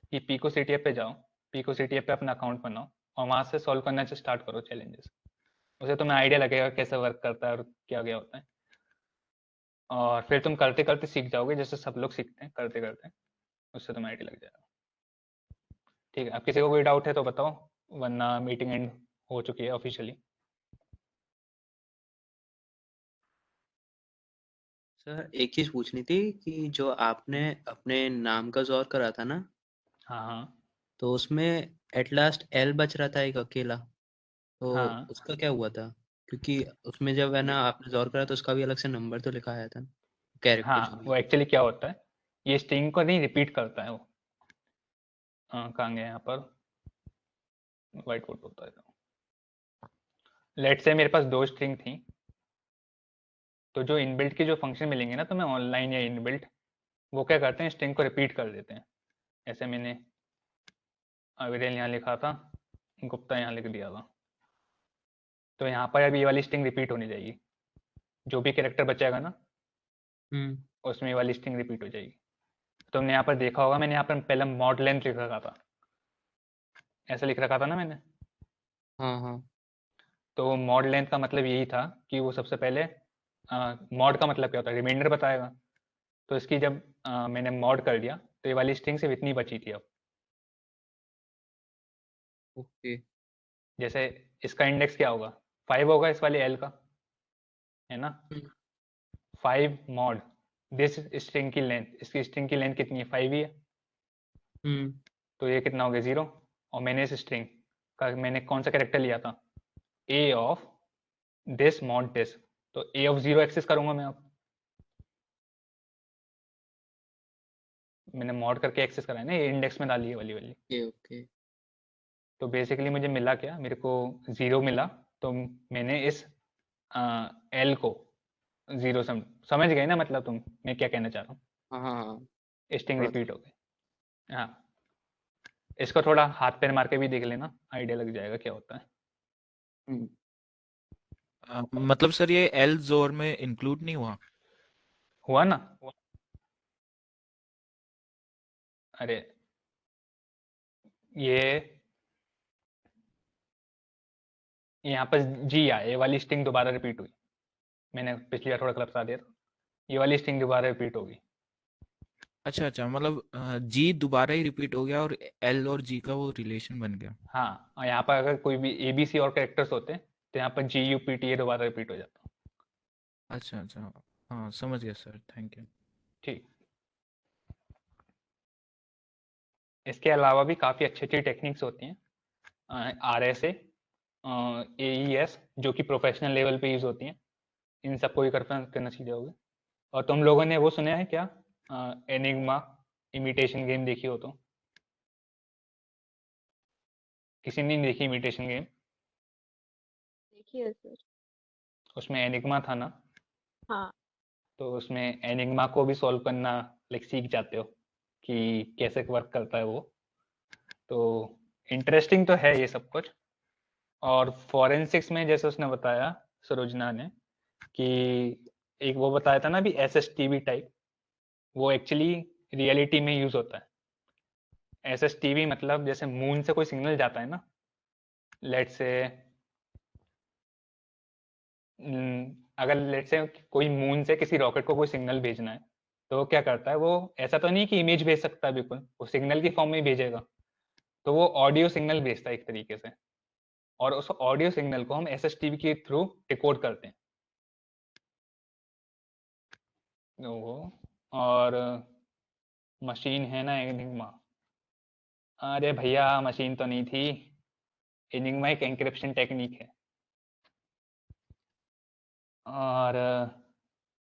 कि पीको सीटीएफ पे जाओ, पीको सीटीएफ पे अपना अकाउंट बनाओ और वहाँ से सॉल्व करना स्टार्ट करो चैलेंजेस, उसे तुम्हें आइडिया लगेगा कैसे वर्क करता है और क्या क्या होता है, और फिर तुम करते करते सीख जाओगे, जैसे सब लोग सीखते हैं करते करते, उससे तुम्हें आइडिया लग जाएगा। ठीक है, अब किसी को कोई डाउट है तो बताओ, वरना मीटिंग एंड हो चुकी है ऑफिशियली। सर एक चीज पूछनी थी कि जो आपने अपने नाम का जोर करा था ना, हाँ हाँ तो उसमें एट लास्ट एल बच रहा था एक अकेला, तो हाँ उसका क्या हुआ था? क्योंकि उसमें जब है ना आपने जोर करा तो उसका भी अलग से नंबर तो लिखा आया था ना, कैरेक्टर जो हाँ, भी वो है। एक्चुअली क्या होता है, ये स्ट्रिंग को नहीं रिपीट करता है वो, कहाँ गए यहाँ पर, व्हाइट बोर्ड होता है, लेट से मेरे पास दो स्ट्रिंग थी, तो जो इनबिल्ट के जो फंक्शन मिलेंगे ना तुम्हें ऑनलाइन या इनबिल्ट, वो क्या करते हैं, स्ट्रिंग को रिपीट कर देते हैं। ऐसे मैंने अविरल यहाँ लिखा था, गुप्ता यहाँ लिख दिया था, तो यहाँ पर अब ये वाली स्ट्रिंग रिपीट होनी चाहिए, जो भी कैरेक्टर बचेगा ना उसमें ये वाली स्ट्रिंग रिपीट हो जाएगी। तुमने यहाँ पर देखा होगा, मैंने यहाँ पर पहले मॉड लेंथ लिख रखा था, ऐसा लिख रखा था ना मैंने। हाँ हाँ तो मॉड लेंथ का मतलब यही था कि वो सबसे पहले मॉड का मतलब क्या होता है, रिमाइंडर बताएगा, तो इसकी जब मैंने मॉड कर दिया तो ये वाली स्ट्रिंग सिर्फ इतनी बची थी। अब ओके जैसे इसका इंडेक्स क्या होगा, 5 होगा इस वाले एल का, है ना, 5 मॉड दिस स्ट्रिंग की लेंथ, इसकी स्ट्रिंग की लेंथ कितनी है, 5 ही है, तो ये कितना हो गया 0, और मैंने इस स्ट्रिंग का मैंने कौन सा कैरेक्टर लिया था, ए ऑफ दिस मॉड दिस, तो ए ऑफ 0 एक्सेस करूंगा मैं। अब मैंने मॉड करके एक्सेस करा है ना, ये इंडेक्स में डाली है वाली वाली, ओके ओके तो बेसिकली मुझे मिला क्या, मेरे को 0 मिला, तो मैंने इस एल को 0 समझ गए ना, मतलब तुम मैं क्या कहना चाह रहा हूँ, हाँ हाँ हाँ, स्ट्रिंग थोड़ा रिपीट थोड़ा हो गई। हाँ, इसको थोड़ा हाथ पैर मार के भी देख लेना, आइडिया लग जाएगा क्या होता है। हम्म, मतलब सर ये एल जोर में इंक्लूड नहीं हुआ? हुआ ना, अरे ये यहाँ पर जी आया, ये वाली स्ट्रिंग दोबारा रिपीट हुई, मैंने पिछली बार थोड़ा क्लब बता दिया था, ये वाली स्ट्रिंग दोबारा रिपीट होगी। अच्छा अच्छा, मतलब जी दोबारा ही रिपीट हो गया और एल और जी का वो रिलेशन बन गया। हाँ, और यहाँ पर अगर कोई भी ए बी सी और कैरेक्टर्स होते तो यहाँ पर जी यू पी टी ए दोबारा रिपीट हो जाता। अच्छा अच्छा, हाँ समझ गया सर, थैंक यू। ठीक, इसके अलावा भी काफ़ी अच्छी अच्छी टेक्निक्स होती हैं, R S A E S, जो कि प्रोफेशनल लेवल पे यूज़ होती हैं, इन सबको भी करना सीख जाओगे। और तुम लोगों ने वो सुना है क्या, एनिग्मा इमिटेशन गेम देखी हो तो, किसी ने नहीं देखी इमिटेशन गेम? देखिए सर। उसमें एनिग्मा था ना, हाँ तो उसमें एनिग्मा को भी सॉल्व करना लाइक सीख जाते हो कि कैसे वर्क करता है वो, तो इंटरेस्टिंग तो है ये सब कुछ। और फॉरेंसिक्स में जैसे उसने बताया सरोजना ने कि एक वो बताया था ना भी S S T V type, वो एक्चुअली रियलिटी में यूज होता है। एस एस टी वी मतलब जैसे मून से कोई सिग्नल जाता है ना, लेट से अगर लेट से कोई मून से किसी रॉकेट को कोई सिग्नल भेजना है, तो वो क्या करता है, वो ऐसा तो नहीं कि इमेज भेज सकता है बिल्कुल, वो सिग्नल की फॉर्म में ही भेजेगा, तो वो ऑडियो सिग्नल भेजता है एक तरीके से। और उस ऑडियो सिग्नल को हम SSTV के थ्रू डिकोड करते हैं। वो और मशीन है ना एनिग्मा। अरे भैया मशीन तो नहीं थी, एनिग्मा एक एन्क्रिप्शन टेक्निक है। और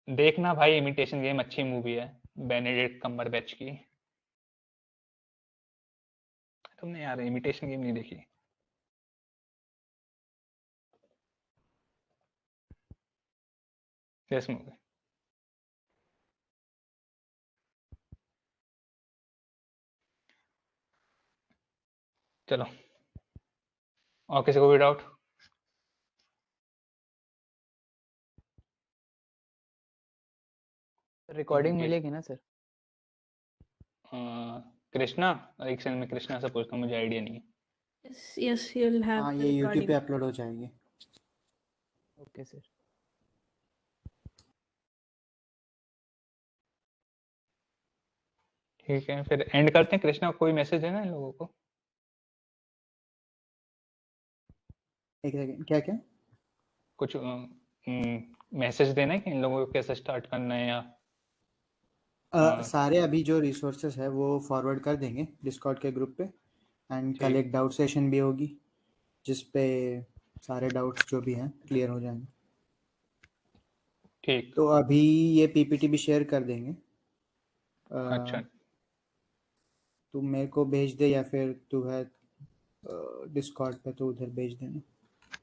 देखना भाई इमिटेशन गेम अच्छी मूवी है, बेनेडिक्ट कम्बरबैच की। तुमने यार इमिटेशन गेम नहीं देखी? This movie. चलो, और किसी को भी डाउट? रिकॉर्डिंग मिलेगी ना सर? कृष्णा, एक सेकंड में कृष्णा से पूछता हूँ, मुझे आइडिया नहीं है। Yes, you'll have हाँ, the ये यूट्यूब पे recording. अपलोड हो जाएगी। Okay sir. ठीक है, फिर एंड करते हैं। कृष्णा, कोई मैसेज है ना इन लोगों को? एक सेकंड, क्या क्या? कुछ मैसेज देना है कि इन लोगों को कैसे स्टार्ट करना है, या सारे अभी जो रिसोर्सेस है वो फॉरवर्ड कर देंगे डिस्कॉर्ड के ग्रुप पे, एंड कल ठीक एक डाउट सेशन भी होगी जिस पे सारे डाउट्स जो भी हैं क्लियर हो जाएंगे। ठीक। तो अभी ये पीपीटी भी शेयर कर देंगे। अच्छा, तू मेरे को भेज दे या फिर तू है डिस्कॉर्ड पे तो उधर भेज देना।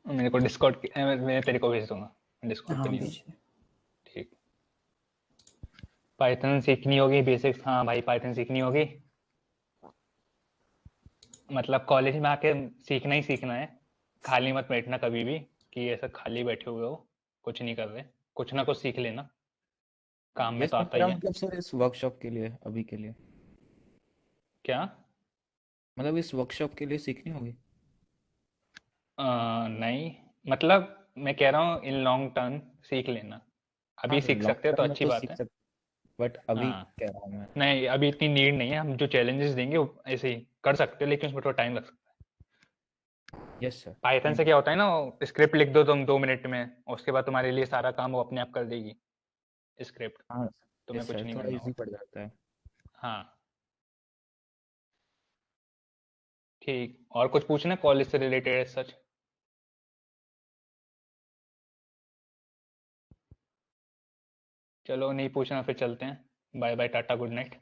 मेरे को डिस्कॉर्ड, मैं तेरे को भेज दूंगा, डिस्कॉर्ड पे हाँ, नहीं हूँ। भेज दे। ठीक। पाइथन सीखनी होगी बेसिक्स। हाँ भाई, पाइथन सीखनी होगी। मतलब कॉलेज में आके सीखना ही सीखना है, खाली मत बैठना कभी भी कि ऐसा खाली बैठे हुए हो, कुछ नहीं कर रहे। कुछ ना कुछ सीख लेना, काम में ये तो सब आता मेरा ही है। मतलब सर इस वर्कशॉप के लिए, अभी के लिए, क्या? मतलब इस वर्कशॉप के लिए सीखनी होगी? नहीं, मतलब मैं कह रहा हूँ इन लॉन्ग टर्म सीख लेना। हाँ अभी सर, सीख लॉन्ग सकते हो तो टर्म में अच्छी तो बात सीख है। सकते, बट अभी हाँ, कह रहा हूँ मैं। नहीं अभी इतनी नीड नहीं है। हम जो चैलेंजेस देंगे वो ऐसे ही कर सकते हो, लेकिन उसमें थोड़ा टाइम लग सकता है। यस सर, पाइथन थैंक से यू। क्या होता है ना, स्क्रिप्ट लिख दो तुम 2 मिनट में, और उसके बाद तुम्हारे लिए सारा काम वो अपने आप कर देगी स्क्रिप्ट, हाँ तुम्हें यस कुछ सर, नहीं थोड़ा करना इजी होता। पड़ जाता है। हाँ, ठीक। और कुछ पूछना कॉलेज से रिलेटेड सच? चलो नहीं पूछना, फिर चलते हैं। Bye bye, tata, good night.